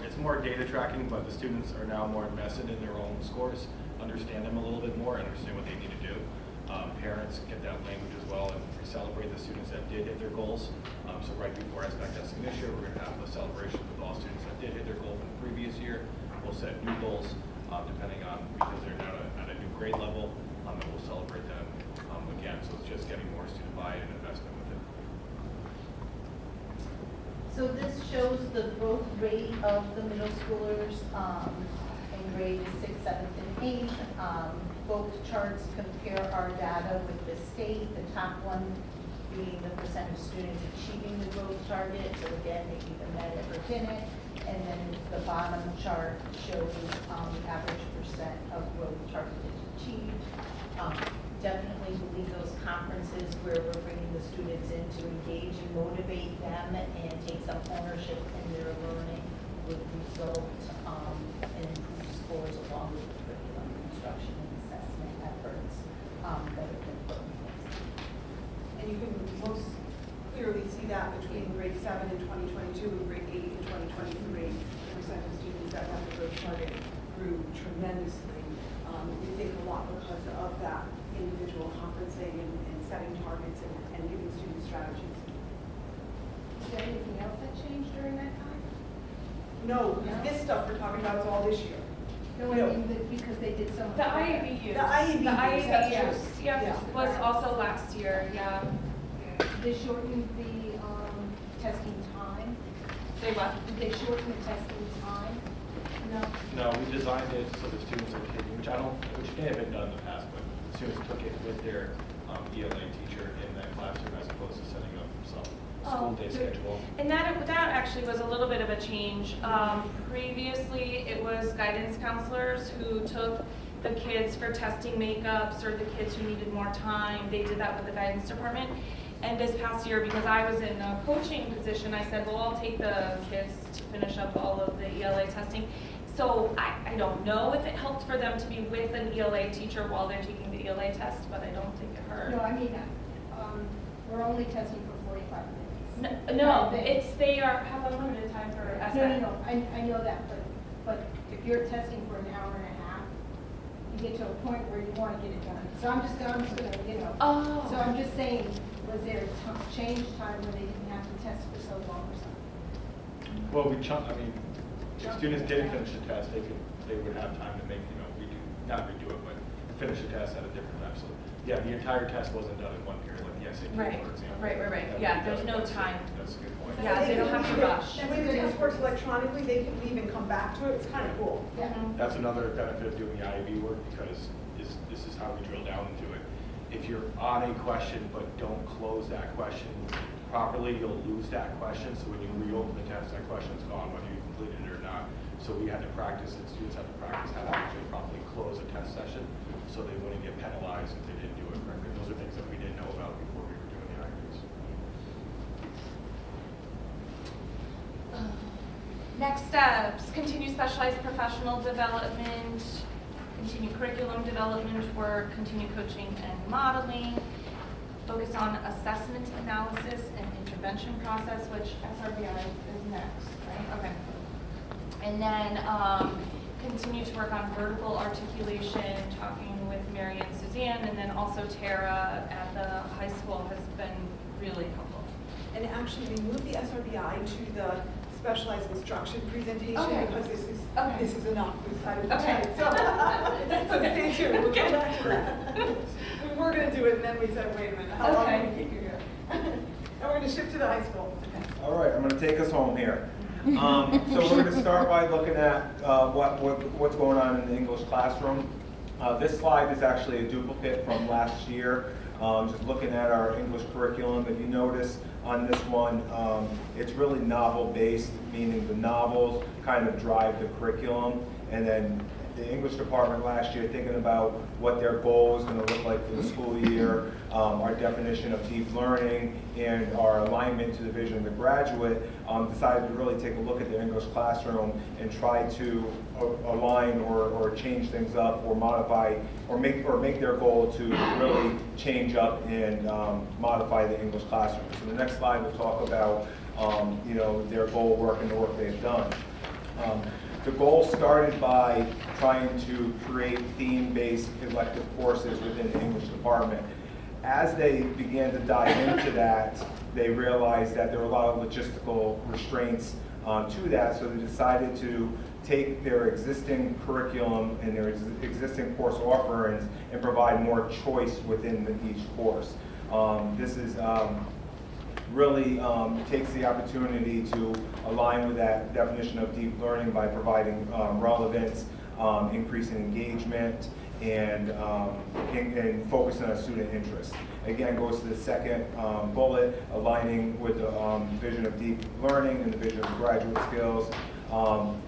It's more data tracking, but the students are now more invested in their own scores, understand them a little bit more, understand what they need to do. Parents get that language as well, and we celebrate the students that did hit their goals. So right before SBAC testing this year, we're going to have a celebration with all students that did hit their goal from the previous year. We'll set new goals depending on, because they're now at a new grade level, and we'll celebrate them again. So it's just getting more student buy-in and investment with it. So this shows the growth rate of the middle schoolers in grades 6, 7, and 8. Both charts compare our data with the state, the top one being the percent of students achieving the growth target, so again, they either met it or didn't. And then the bottom chart shows the average percent of growth targeted achieved. Definitely believe those conferences where we're bringing the students in to engage and motivate them and take some ownership in their learning would result in improved scores along with the curriculum instruction and assessment efforts that have been put in place. And you can most clearly see that between grade 7 in 2022 and grade 8 in 2023. The percent of students that met the growth target grew tremendously. We think a lot because of that individual conferencing and setting targets and giving students strategies. Is there anything else that changed during that time? No, this stuff we're talking about is all this year. No, I mean, because they did so much. The better. IAB use. The IAB use, that's true. yeah, Yeah. was also last year, yeah. They shortened the testing time. They what? Did they shorten the testing time? No, we designed it so the students are taking, which may have been done in the past, but students took it with their ELA teacher in that classroom as opposed to setting up some school day schedule. And that actually was a little bit of a change. Previously, it was guidance counselors who took the kids for testing makeups or the kids who needed more time. They did that with the guidance department. And this past year, because I was in a coaching position, I said, well, I'll take the kids to finish up all of the ELA testing. So I don't know if it helped for them to be with an ELA teacher while they're taking the ELA test, but I don't think it hurt. No, I mean, we're only testing for 45 minutes. No, they have a limited time for SBAC. No, I know that, but if you're testing for an hour and a half, you get to a point where you want to get it done. So I'm just gonna, Oh. So I'm just saying, was there a change time when they didn't have to test for so long or something? Well, if students didn't finish the test, they would have time to make, not redo it, but finish the test at a different time. So, yeah, the entire test wasn't done in one period, like the SAT, Right, for example. right. That Yeah, would be there's done. no That's- time. That's a good point. Yeah, they don't have to rush. And when the test works electronically, they can leave and come back to it. It's kind of cool. Yeah. That's another benefit of doing the IAB work, because this is how we drill down into it. If you're on a question but don't close that question properly, you'll lose that question. So when you reopen the test, that question's gone, whether you completed it or not. So we had to practice, and students had to practice how to actually properly close a test session, so they wouldn't get penalized if they didn't do it correctly. Those are things that we didn't know about before we were doing the IABs. Next steps, continue specialized professional development, continue curriculum development work, continue coaching and modeling, focus on assessment analysis and intervention process, which SRBI is next, right? Okay. And then continue to work on vertical articulation, talking with Mary and Suzanne, and then also Tara at the high school has been really helpful. And actually, we moved the SRBI to the specialized instruction presentation Okay. because this Okay. is enough. We decided to Okay. type. So stay tuned. We'll come back to that. We were going to do it, and then we said, wait a minute, how long Okay. can we keep you here? And we're going to shift to the high school. All right, I'm going to take us home here. So we're going to start by looking at what's going on in the English classroom. This slide is actually a duplicate from last year. Just looking at our English curriculum, if you notice on this one, it's really novel-based, meaning the novels kind of drive the curriculum, and then the English department last year, thinking about what their goal is going to look like for the school year, our definition of deep learning, and our alignment to the vision of the graduate, decided to really take a look at the English classroom and try to align or change things up or modify or make their goal to really change up and modify the English classroom. So the next slide will talk about their goal work and the work they've done. The goal started by trying to create theme-based elective courses within the English department. As they began to dive into that, they realized that there were a lot of logistical restraints to that, so they decided to take their existing curriculum and their existing course offerings and provide more choice within each course. This is really takes the opportunity to align with that definition of deep learning by providing relevance, increasing engagement, and focusing on student interest. Again, goes to the second bullet, aligning with the vision of deep learning and the vision of graduate skills.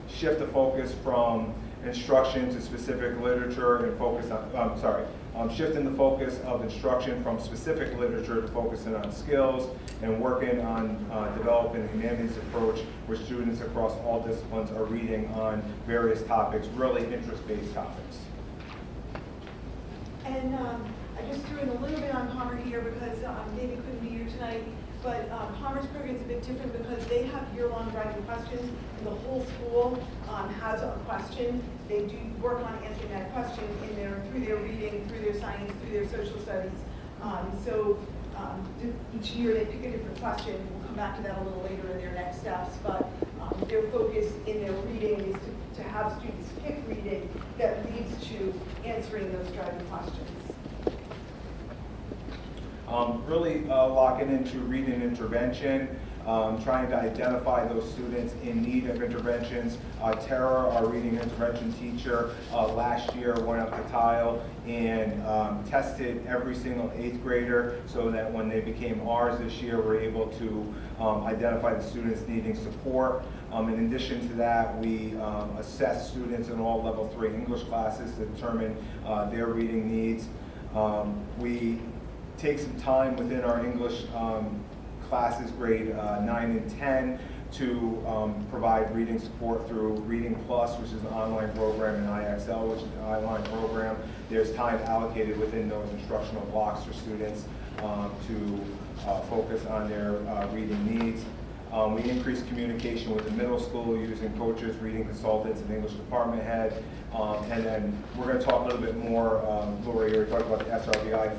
Shift the focus from instruction to specific literature and focus on, shifting the focus of instruction from specific literature to focusing on skills, and working on developing a humanities approach where students across all disciplines are reading on various topics, really interest-based topics. And I just threw in a little bit on Palmer here because David couldn't be here tonight, but Palmer's program is a bit different because they have year-long graduate questions, and the whole school has a question. They do work on answering that question through their reading, through their science, through their social studies. Each year they pick a different question. We'll come back to that a little later in their next steps, but their focus in their reading is to have students pick reading that leads to answering those driving questions. Really locking into reading intervention, trying to identify those students in need of interventions. Tara, our reading intervention teacher, last year went up to tile and tested every single 8th grader so that when they became ours this year, we're able to identify the students needing support. In addition to that, we assess students in all level 3 English classes to determine their reading needs. We take some time within our English classes, grade 9 and 10, to provide reading support through Reading Plus, which is an online program, and IXL, which is an online program. There's time allocated within those instructional blocks for students to focus on their reading needs. We increase communication with the middle school using coaches, reading consultants, and English department head. And then we're going to talk a little bit more, Lori, you're talking about the SRBI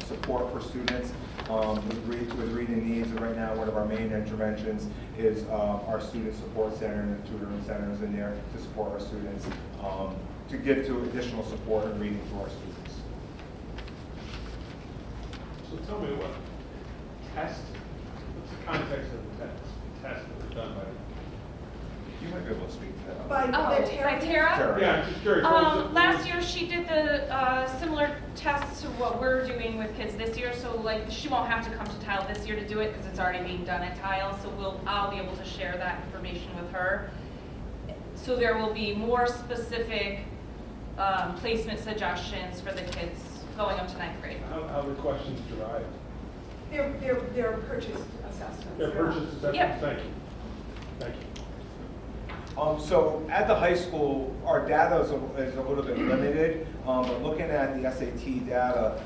support for students with reading needs. And right now, one of our main interventions is our student support center and the tutoring centers in there to support our students, to give to additional support and reading to our students. So tell me what what's the context of the test that was done by? You might be able to speak to that. By By Tara? Yeah, I'm just curious. Last year she did the similar tests to what we're doing with kids this year, so like she won't have to come to Tile this year to do it because it's already being done at Tile, so I'll be able to share that information with her. So there will be more specific placement suggestions for the kids going up to 9th grade. How the questions derived? They're purchase assessments. They're purchase assessments? Yep. Thank you. Thank you. So at the high school, our data is a little bit limited, but looking at the SAT data,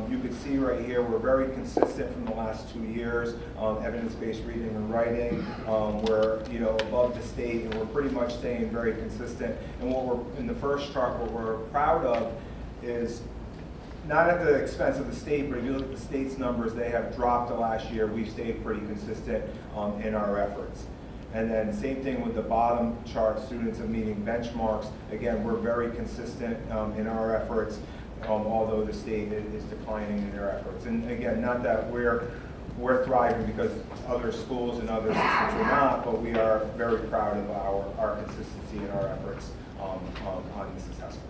you can see right here we're very consistent from the last 2 years. Evidence-based reading and writing, we're above the state, and we're pretty much staying very consistent. And what we're in the first chart, what we're proud of is not at the expense of the state, but if you look at the state's numbers, they have dropped the last year. We've stayed pretty consistent in our efforts. And then same thing with the bottom chart, students are meeting benchmarks. Again, we're very consistent in our efforts, although the state is declining in their efforts. And again, not that we're thriving because other schools and other systems are not, but we are very proud of our consistency in our efforts on this assessment.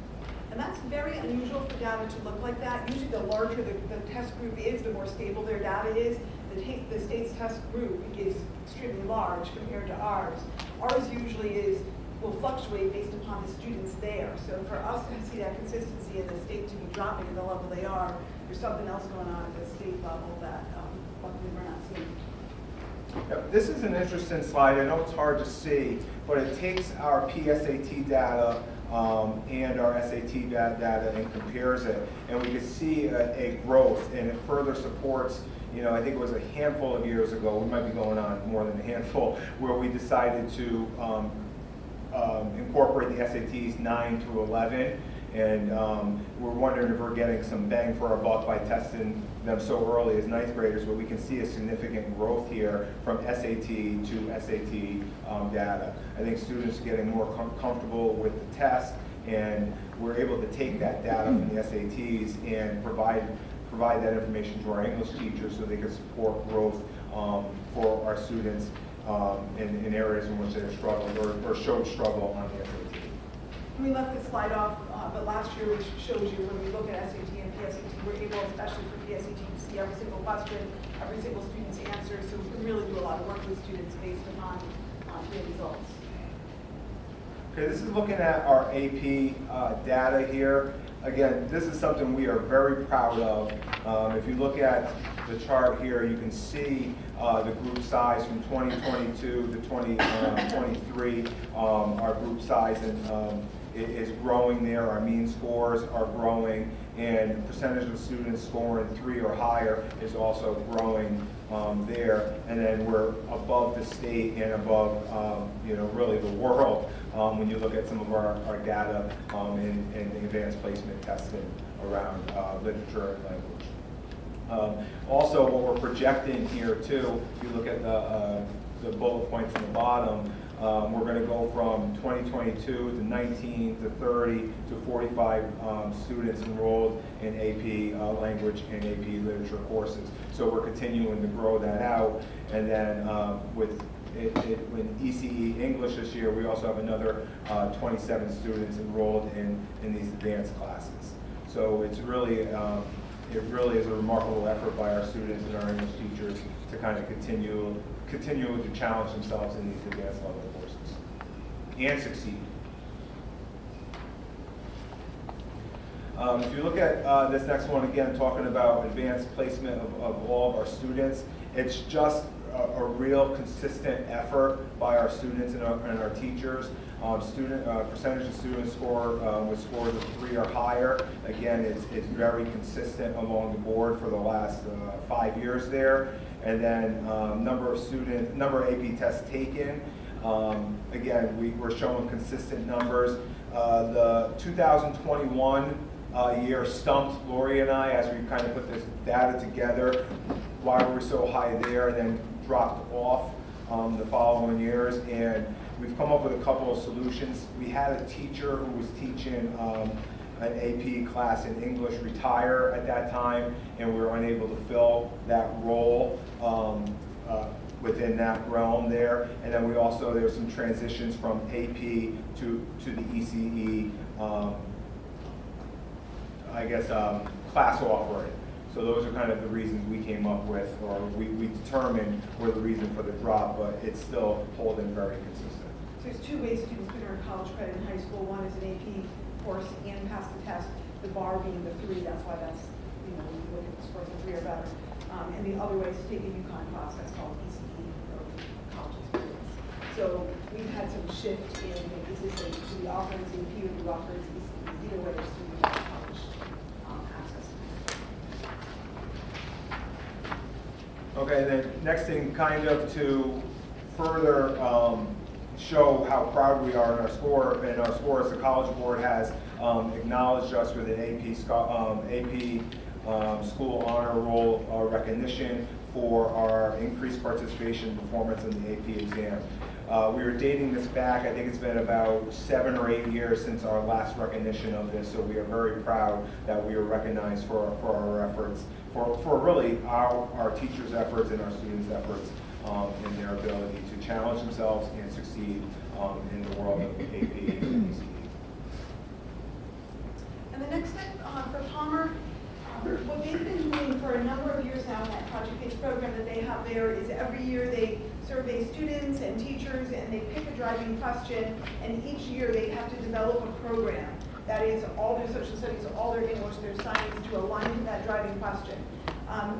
And that's very unusual for data to look like that. Usually the larger the test group is, the more stable their data is. The state's test group is extremely large compared to ours. Ours usually will fluctuate based upon the students there. So for us to see that consistency and the state to be dropping at the level they are, there's something else going on at the state level that luckily we're not seeing. Yep, this is an interesting slide. I know it's hard to see, but it takes our PSAT data and our SAT data and compares it, and we can see a growth, and it further supports, you know, I think it was a handful of years ago, we might be going on more than a handful, where we decided to incorporate the SATs 9 to 11, and we're wondering if we're getting some bang for our buck by testing them so early as ninth graders, but we can see a significant growth here from SAT to SAT data. I think students are getting more comfortable with the test, and we're able to take that data from the SATs and provide that information to our English teachers so they can support growth for our students in areas in which they're struggling or showed struggle on the SAT. We left this slide off, but last year we showed you when we look at SAT and PSAT, we're able, especially for PSAT, to see every single question, every single student's answer, so we can really do a lot of work with students based upon their results. Okay, this is looking at our AP data here. Again, this is something we are very proud of. If you look at the chart here, you can see the group size from 2022 to 2023. Our group size is growing there. Our mean scores are growing, and percentage of students scoring 3 or higher is also growing there. And then we're above the state and above, you know, really the world when you look at some of our data in the advanced placement testing around literature and language. Also, what we're projecting here too, if you look at the bullet points in the bottom, we're going to go from 2022 to 19 to 30 to 45 students enrolled in AP language and AP literature courses. So we're continuing to grow that out. And then with ECE English this year, we also have another 27 students enrolled in these advanced classes. So it's really, it really is a remarkable effort by our students and our English teachers to kind of continue to challenge themselves in these advanced level courses and succeed. If you look at this next one, again, talking about advanced placement of all of our students, it's just a real consistent effort by our students and our teachers. Percentage of students score with scores of 3 or higher. Again, it's very consistent along the board for the last 5 years there. And then number of AP tests taken. Again, we're showing consistent numbers. The 2021 year stumped Lori and I as we kind of put this data together. Why were we so high there, and then dropped off the following years. And we've come up with a couple of solutions. We had a teacher who was teaching an AP class in English retire at that time, and we were unable to fill that role within that realm there. And then we also, there's some transitions from AP to the ECE, class offering. So those are kind of the reasons we came up with, or we determined were the reason for the drop, but it's still holding very consistent. So there's 2 ways students can earn college credit in high school. One is an AP course and pass the test, the bar being the 3. That's why that's, you know, when you look at the scores of 3 or better. And the other way is to take a UConn class that's called ECE, or college experience. So we've had some shift in the existing, do we offer as AP or do we offer as ECE? Either way, the students have college access. Okay, then next thing, kind of to further show how proud we are in our score, and our scores, the College Board has acknowledged us with an AP School Honor Roll recognition for our increased participation and performance in the AP exam. We were dating this back, I think it's been about 7 or 8 years since our last recognition of this, so we are very proud that we were recognized for our efforts, for really our teachers' efforts and our students' efforts in their ability to challenge themselves and succeed in the world of AP and ECE. And the next step for Palmer, what they've been doing for a number of years now in that project-based program that they have there is every year they survey students and teachers, and they pick a a driving question, and each year they have to develop a program. That is all their social studies, all their English, their science, to align with that driving question.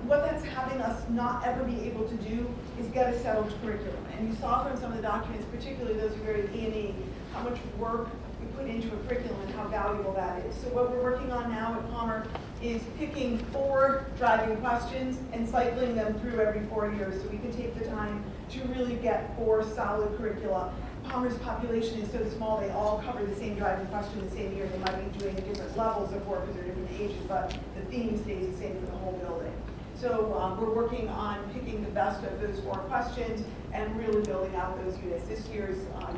What that's having us not ever be able to do is get a settled curriculum. And you saw from some of the documents, particularly those who are at E&E, how much work we put into a curriculum and how valuable that is. So what we're working on now at Palmer is picking 4 driving questions and cycling them through every 4 years, so we can take the time to really get 4 solid curricula. Palmer's population is so small, they all cover the same driving question the same year. They might be doing different levels of work because they're different ages, but the theme stays the same for the whole building. So we're working on picking the best of those 4 questions and really building out those units. This year's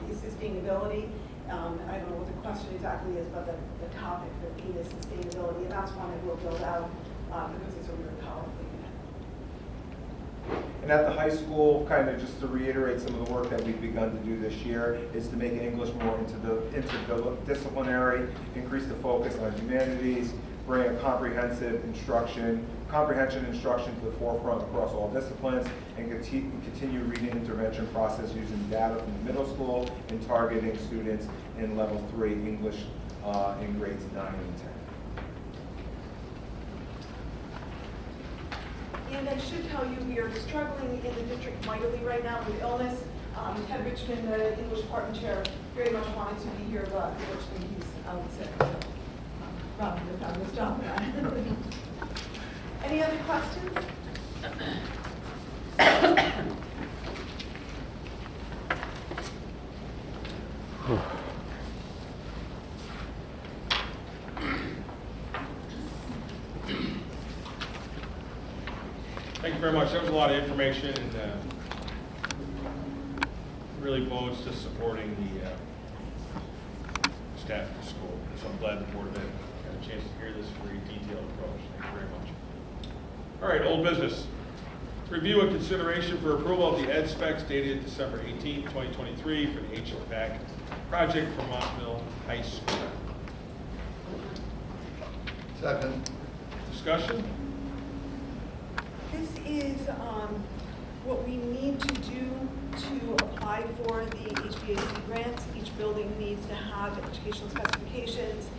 is sustainability. I don't know what the question exactly is, but the topic, the theme is sustainability, and that's one that we'll build out because it's a really powerful unit. And at the high school, kind of just to reiterate some of the work that we've begun to do this year, is to make English more interdisciplinary, increase the focus on humanities, bring a comprehension instruction to the forefront across all disciplines, and continue reading intervention process using data from the middle school and targeting students in level 3 English in grades 9 and 10. And I should tell you, we are struggling in the district mightily right now with illness. Ted Richmond, the English department chair, very much wanted to be here, but unfortunately he's out sick. So Rob would have found this job. Any other questions? Thank you very much. That was a lot of information, and really bodes to supporting the staff at the school. So I'm glad the Board of Ed had a chance to hear this very detailed approach. Thank you very much. All right, old business. Review and consideration for approval of the ed specs dated December 18, 2023 for the HVAC project for Montville High School. Second. Discussion? This is what we need to do to apply for the HVAC grants. Each building needs to have educational specifications.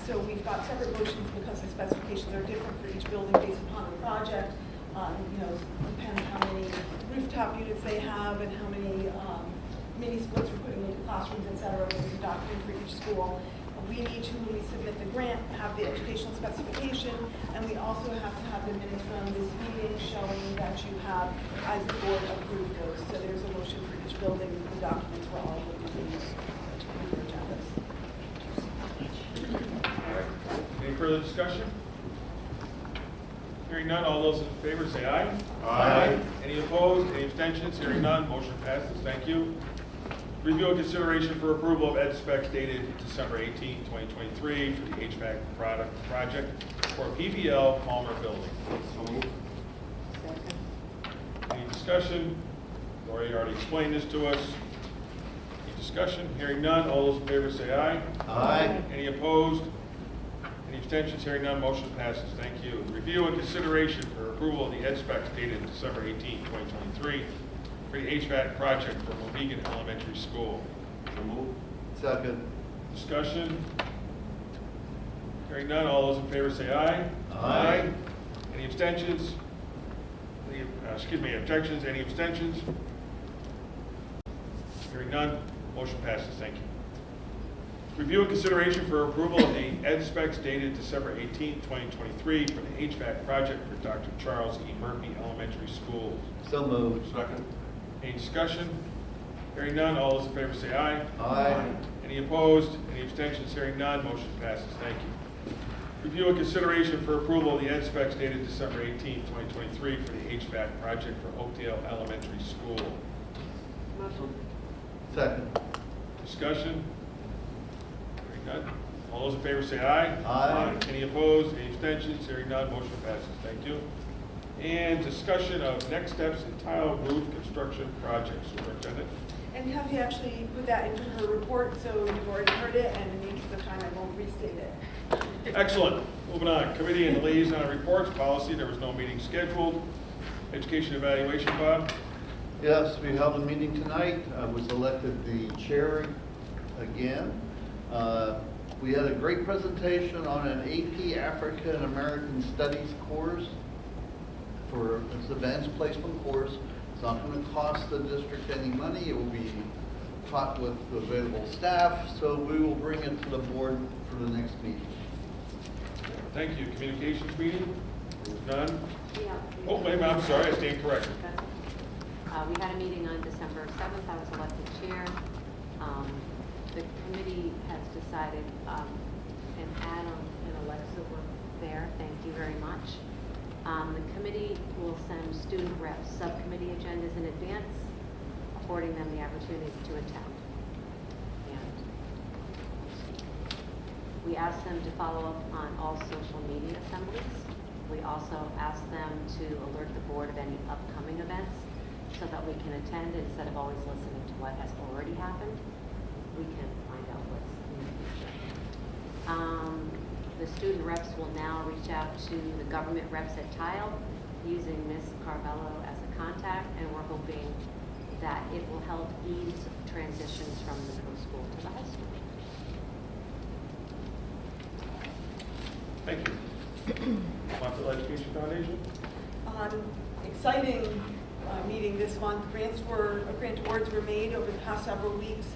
So we've got separate motions because the specifications are different for each building based upon the project. Depends how many rooftop units they have and how many mini splits we're putting into classrooms, et cetera. There's a document for each school. We need to, when we submit the grant, have the educational specification, and we also have to have the minutes from this meeting showing that you have, as the board, approved those. So there's a motion for each building. The documents were all going to be your agendas. All right. Any further discussion? Hearing none, all those in favor say aye. Aye. Any opposed? Any abstentions? Hearing none, motion passes. Thank you. Review and consideration for approval of ed specs dated December 18, 2023 for the HVAC project for PBL Palmer Building. Any discussion? Lori already explained this to us. Any discussion? Hearing none, all those in favor say aye. Aye. Any opposed? Any abstentions? Hearing none, motion passes. Thank you. Review and consideration for approval of the ed specs dated December 18, 2023 for the HVAC project for Mohegan Elementary School. Second. Discussion? Hearing none, all those in favor say aye. Aye. Any abstentions? Objections? Any abstentions? Hearing none, motion passes. Thank you. Review and consideration for approval of the ed specs dated December 18, 2023 for the HVAC project for Dr. Charles E. Murphy Elementary School. So moved. Second. Any discussion? Hearing none, all those in favor say aye. Aye. Any opposed? Any abstentions? Hearing none, motion passes. Thank you. Review and consideration for approval of the ed specs dated December 18, 2023 for the HVAC project for Oakdale Elementary School. Second. Discussion? Hearing none. All those in favor say aye. Aye. Any opposed? Any abstentions? Hearing none, motion passes. Thank you. And discussion of next steps in tile roof construction projects. Superintendent? And Kathy actually put that into her report, so you've already heard it, and in the interest of time, I won't restate it. Excellent. Moving on. Committee and liaison reports. Policy, there was no meeting scheduled. Education evaluation, Bob? Yes, we held a meeting tonight. I was elected the chair again. We had a great presentation on an AP African American Studies course for this advanced placement course. It's not going to cost the district any money. It will be taught with available staff, so we will bring it to the board for the next meeting. Thank you. Communications meeting? None? Yeah. Oh, wait a minute, I'm sorry, I stand corrected. We had a meeting on December 7th. I was elected chair. The committee has decided, and Adam and Alexa were there. Thank you very much. The committee will send student reps subcommittee agendas in advance, affording them the opportunity to attend. And we asked them to follow up on all social media assemblies. We also asked them to alert the board of any upcoming events so that we can attend instead of always listening to what has already happened. We can find out what's in the future. The student reps will now reach out to the government reps at Tile using Ms. Carvello as a contact, and we're hoping that it will help ease transitions from the middle school to the high school. Thank you. Montville Education Foundation? Exciting meeting this month. Grant awards were made over the past several weeks.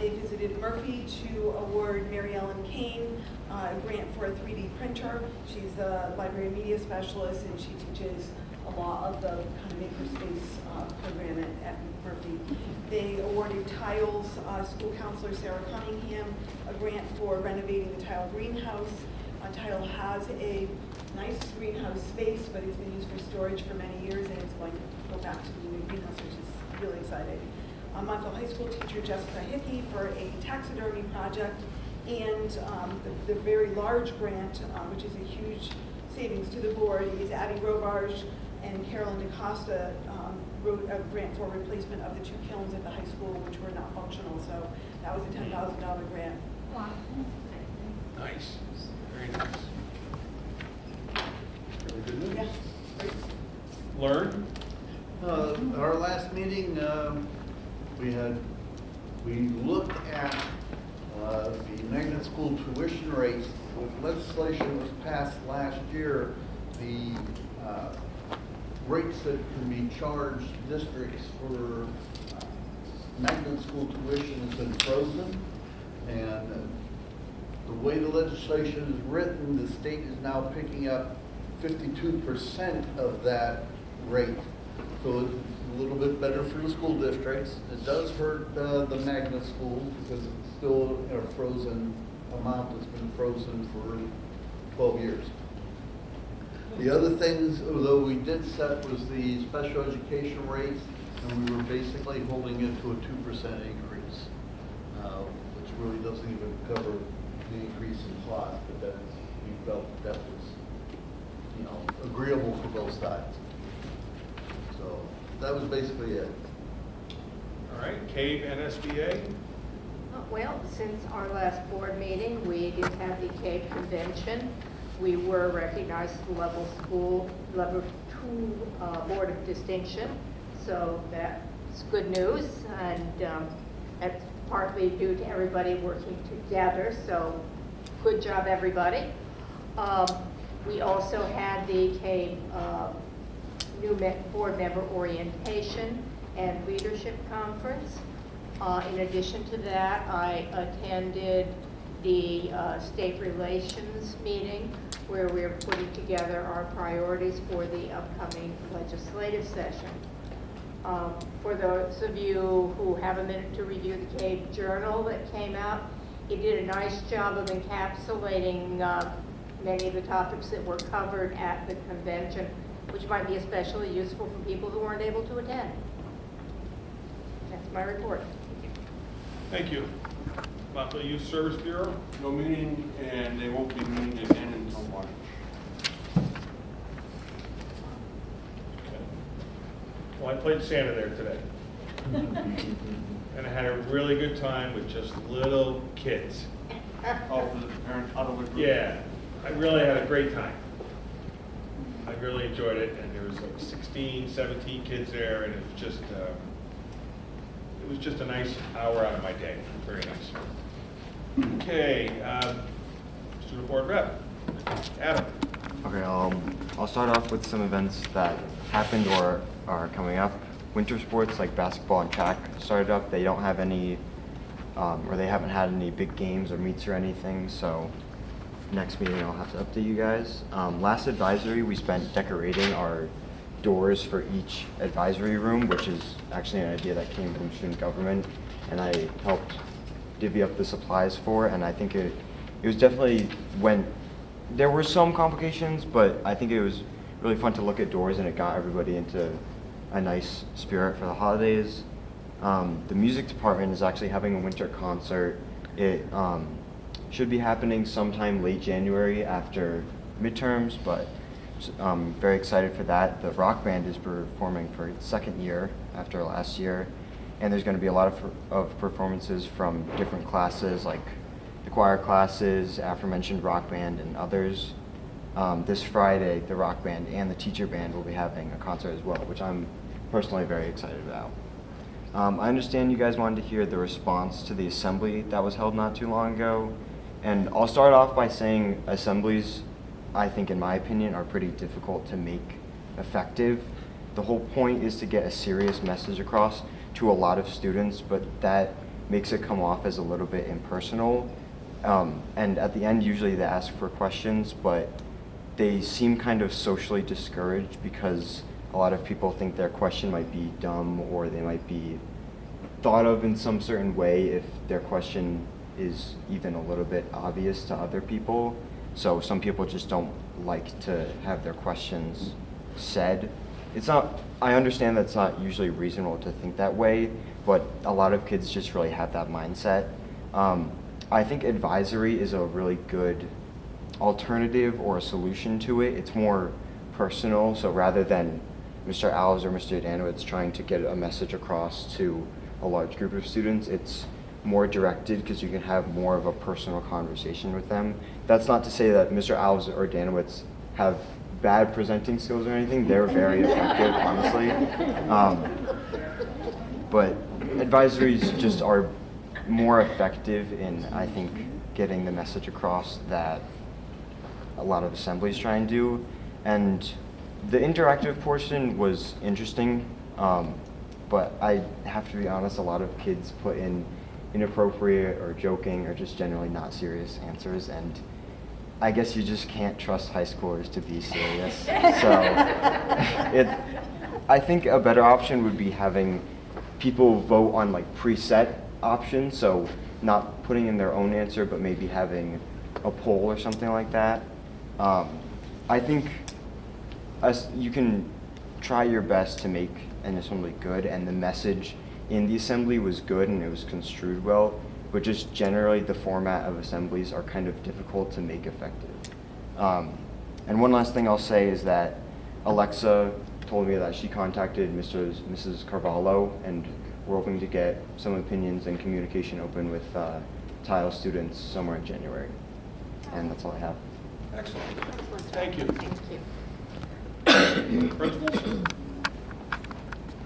They visited Murphy to award Mary Ellen Kane a grant for a 3D printer. She's a library media specialist, and she teaches a lot of the kind of makerspace program at Murphy. They awarded Tile's school counselor Sarah Cunningham a grant for renovating the Tile greenhouse. Tile has a nice greenhouse space, but it's been used for storage for many years, and it's going to go back to the new greenhouse, which is really exciting. Montville High School teacher Jessica Hickey for a taxidermy project, and the very large grant, which is a huge savings to the board, is Addie Robarge and Carolyn DaCosta wrote a grant for replacement of the 2 kilns at the high school, which were not functional. So that was a $10,000 grant. Wow. Nice. Very nice. Really good news. Yeah. Great. Learn? Our last meeting, we looked at the magnet school tuition rates. With legislation was passed last year, the rates that can be charged districts for magnet school tuition has been frozen, and the way the legislation is written, the state is now picking up 52% of that rate. So it's a little bit better for the school districts. It does hurt the magnet schools because it's still a frozen amount that's been frozen for 12 years. The other things, though, we did set was the special education rates, and we were basically holding it to a 2% increase, which really doesn't even cover the increase in cost, but that we felt that was, agreeable for both sides. So that was basically it. All right, CAVE NSBA? Well, since our last board meeting, we did have the CAPE convention. We were recognized as the level 2 board of distinction, so that's good news, and that's partly due to everybody working together, so good job, everybody. We also had the CAPE new board member orientation and leadership conference. In addition to that, I attended the state relations meeting where we're putting together our priorities for the upcoming legislative session. For those of you who have a minute to review the CAPE journal that came out, it did a nice job of encapsulating many of the topics that were covered at the convention, which might be especially useful for people who weren't able to attend. That's my report. Thank you. Montville Youth Service Bureau? No meeting, and they won't be meeting again until March. Okay. Well, I played Santa there today. And I had a really good time with just little kids. Oh, for the parents huddle group? Yeah, I really had a great time. I really enjoyed it, and there was like 16, 17 kids there, and it was just a nice hour out of my day. Very nice. Okay, student board rep, Adam. Okay, I'll start off with some events that happened or are coming up. Winter sports like basketball and track started up. They don't have any, or they haven't had any big games or meets or anything, so next meeting I'll have to update you guys. Last advisory, we spent decorating our doors for each advisory room, which is actually an idea that came from student government, and I helped divvy up the supplies for, and I think it was definitely there were some complications, but I think it was really fun to look at doors, and it got everybody into a nice spirit for the holidays. The music department is actually having a winter concert. It should be happening sometime late January after midterms, but I'm very excited for that. The rock band is performing for its second year after last year, and there's going to be a lot of performances from different classes, like the choir classes, aforementioned rock band, and others. This Friday, the rock band and the teacher band will be having a concert as well, which I'm personally very excited about. I understand you guys wanted to hear the response to the assembly that was held not too long ago, and I'll start off by saying assemblies, I think in my opinion, are pretty difficult to make effective. The whole point is to get a serious message across to a lot of students, but that makes it come off as a little bit impersonal. And at the end, usually they ask for questions, but they seem kind of socially discouraged because a lot of people think their question might be dumb, or they might be thought of in some certain way if their question is even a little bit obvious to other people. So some people just don't like to have their questions said. I understand that's not usually reasonable to think that way, but a lot of kids just really have that mindset. I think advisory is a really good alternative or a solution to it. It's more personal, so rather than Mr. Alves or Mr. Danowitz trying to get a message across to a large group of students, it's more directed because you can have more of a personal conversation with them. That's not to say that Mr. Alves or Danowitz have bad presenting skills or anything. They're very effective, honestly. But advisories just are more effective in, I think, getting the message across that a lot of assemblies try and do. And the interactive portion was interesting, but I have to be honest, a lot of kids put in inappropriate or joking or just generally not serious answers, and I guess you just can't trust high schoolers to be serious. So I think a better option would be having people vote on like preset options, so not putting in their own answer, but maybe having a poll or something like that. I think you can try your best to make an assembly good, and the message in the assembly was good and it was construed well, but just generally the format of assemblies are kind of difficult to make effective. And one last thing I'll say is that Alexa told me that she contacted Mrs. Carvalho, and we're hoping to get some opinions and communication open with tile students somewhere in January. And that's all I have. Excellent. Thank you. Thank you. Principals?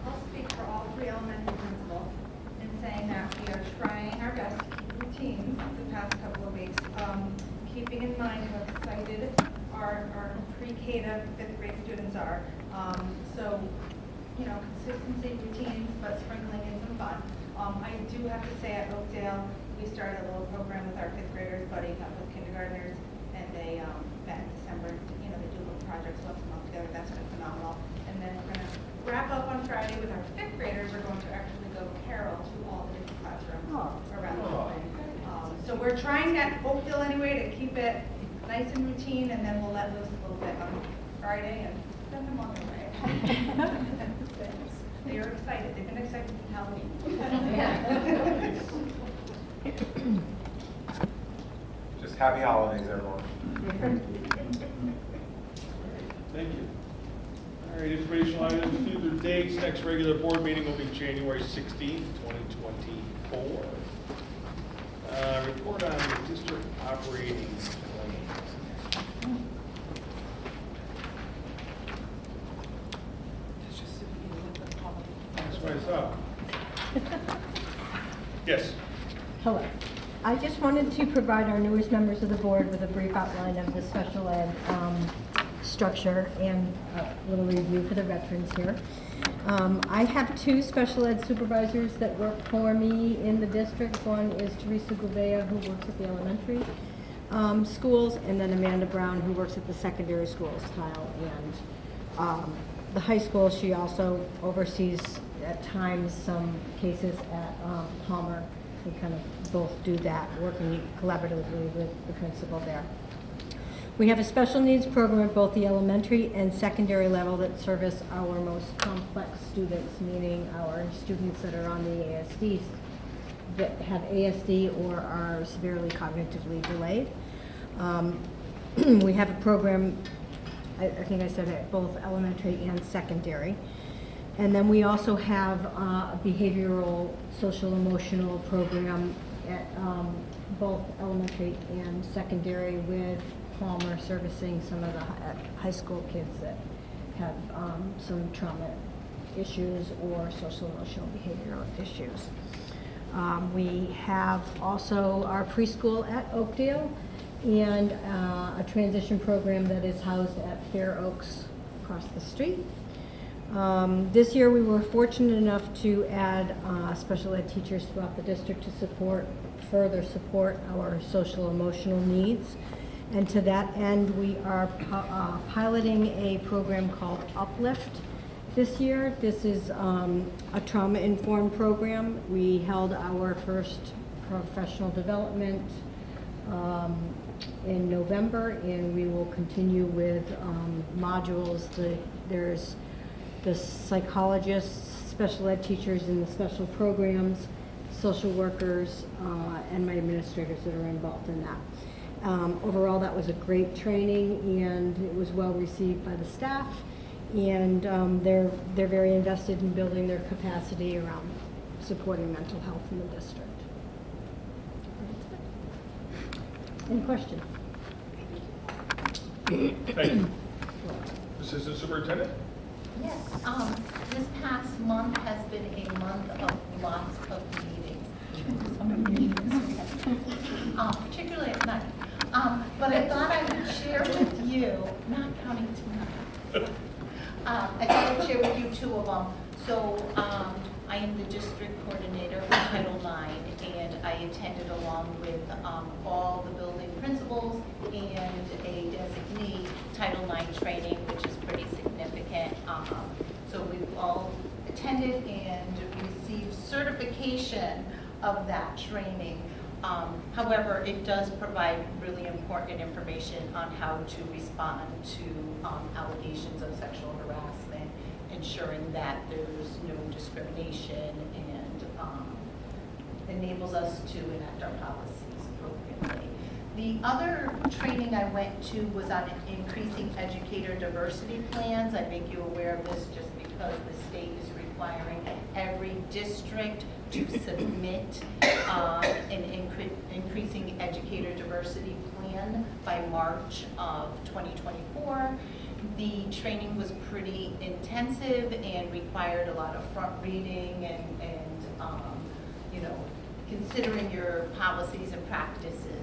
I'll speak for all three elementary principals in saying that we are trying our best to keep routines the past couple of weeks, keeping in mind how excited our pre-K to fifth grade students are. So, you know, consistency, routines, but sprinkling in some fun. I do have to say at Oakdale, we started a little program with our fifth graders, buddying up with kindergartners, and they met in December. You know, they do little projects once a month together. That's been phenomenal. And then we're going to wrap up on Friday with our fifth graders. We're going to actually go carol to all the different classrooms around the building. So we're trying at Oakdale anyway to keep it nice and routine, and then we'll let loose a little bit on Friday and send them on their way. They are excited. They've been excited since Halloween. Just happy holidays, everyone. Thank you. All right, informational items, future dates. Next regular board meeting will be January 16th, 2024. Report on the district operating plan. Hello. I just wanted to provide our newest members of the board with a brief outline of the special ed structure and a little review for the veterans here. I have 2 special ed supervisors that work for me in the district. One is Teresa Gouveia, who works at the elementary schools, and then Amanda Brown, who works at the secondary schools, Tile and the high school. She also oversees at times some cases at Palmer. We kind of both do that, working collaboratively with the principal there. We have a special needs program at both the elementary and secondary level that service our most complex students, meaning our students that are on the ASDs, that have ASD or are severely cognitively delayed. We have a program, I think I said it, both elementary and secondary. And then we also have a behavioral, social, emotional program at both elementary and secondary, with Palmer servicing some of the high school kids that have some trauma issues or social, emotional, behavioral issues. We have also our preschool at Oakdale and a transition program that is housed at Fair Oaks across the street. This year we were fortunate enough to add special ed teachers throughout the district to further support our social emotional needs. And to that end, we are piloting a program called Uplift this year. This is a trauma-informed program. We held our first professional development in November, and we will continue with modules. There's the psychologists, special ed teachers in the special programs, social workers, and my administrators that are involved in that. Overall, that was a great training, and it was well received by the staff, and they're very invested in building their capacity around supporting mental health in the district. Any questions? Thank you. Assistant Superintendent? Yes, this past month has been a month of lots of meetings. Particularly at night. But I thought I would share with you, not counting tonight. I thought I'd share with you 2 of them. So I am the district coordinator for Title IX, and I attended along with all the building principals and a designee Title IX training, which is pretty significant. So we've all attended and received certification of that training. However, it does provide really important information on how to respond to allegations of sexual harassment, ensuring that there's no discrimination, and enables us to enact our policies appropriately. The other training I went to was on increasing educator diversity plans. I make you aware of this just because the state is requiring every district to submit an increasing educator diversity plan by March of 2024. The training was pretty intensive and required a lot of front reading and you know, considering your policies and practices.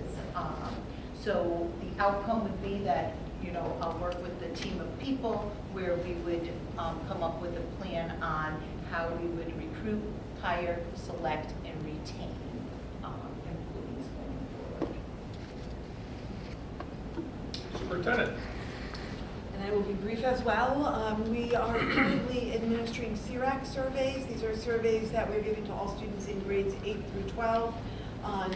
So the outcome would be that, you know, I'll work with the team of people where we would come up with a plan on how we would recruit, hire, select, and retain employees going forward. Superintendent? And I will be brief as well. We are currently administering CIRAC surveys. These are surveys that we're giving to all students in grades 8 through 12 on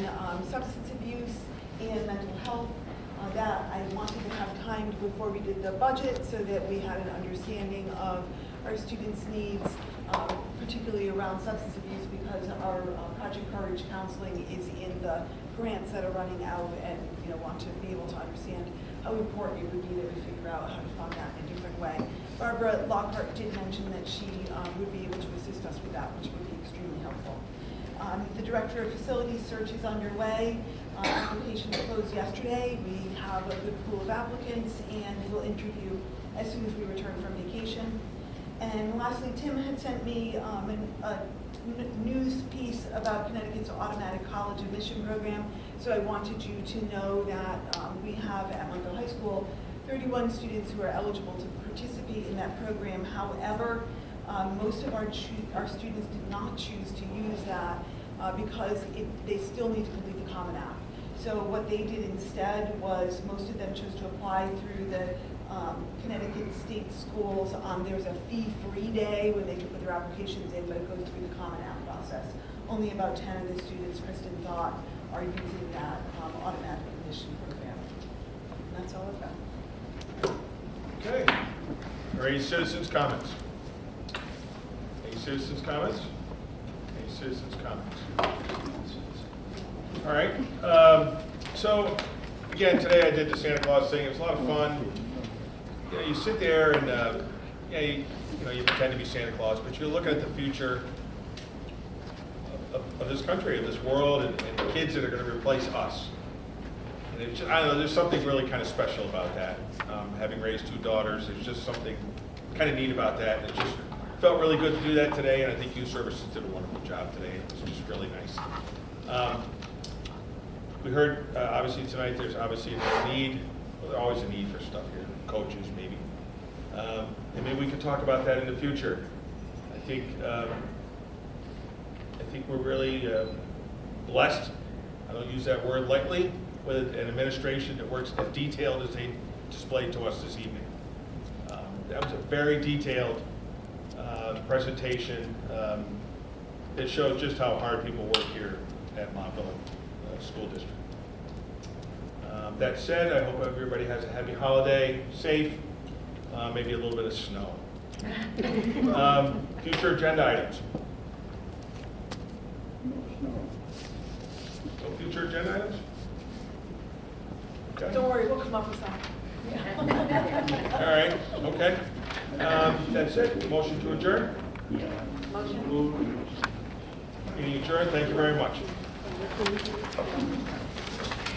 substance abuse and mental health. That I wanted to have timed before we did the budget so that we had an understanding of our students' needs, particularly around substance abuse, because our Project Courage counseling is in the grants that are running out, and want to be able to understand how important it would be that we figure out how to fund that in a different way. Barbara Lockhart did mention that she would be able to assist us with that, which would be extremely helpful. The Director of Facilities search is underway. Applications closed yesterday. We have a good pool of applicants, and we'll interview as soon as we return from vacation. And lastly, Tim had sent me a news piece about Connecticut's automatic college admission program. So I wanted you to know that we have at Montville High School 31 students who are eligible to participate in that program. However, most of our students did not choose to use that because they still need to complete the Common App. So what they did instead was most of them chose to apply through the Connecticut State Schools. There's a fee-free day when they can put their applications in, but it goes through the Common App process. Only about 10 of the students, Kristen thought, are using that automatic admission program. And that's all I've got. Okay. Are any citizens' comments? Any citizens' comments? Any citizens' comments? All right. So, again, today I did the Santa Claus thing. It was a lot of fun. You know, you sit there and you pretend to be Santa Claus, but you're looking at the future of this country, of this world, and the kids that are going to replace us. And it's just, I don't know, there's something really kind of special about that. Having raised 2 daughters, there's just something kind of neat about that. And it just felt really good to do that today, and I think Youth Services did a wonderful job today. It was just really nice. We heard, obviously tonight, there's obviously a need, well, there's always a need for stuff here, coaches maybe. And maybe we could talk about that in the future. I think we're really blessed, I don't use that word lightly, with an administration that works as detailed as they displayed to us this evening. That was a very detailed presentation that shows just how hard people work here at Montville School District. That said, I hope everybody has a happy holiday, safe, maybe a little bit of snow. Future agenda items. No future agenda items? Okay. Don't worry, we'll come up with something. All right, okay. That's it. Motion to adjourn? Motion. Meeting adjourned. Thank you very much.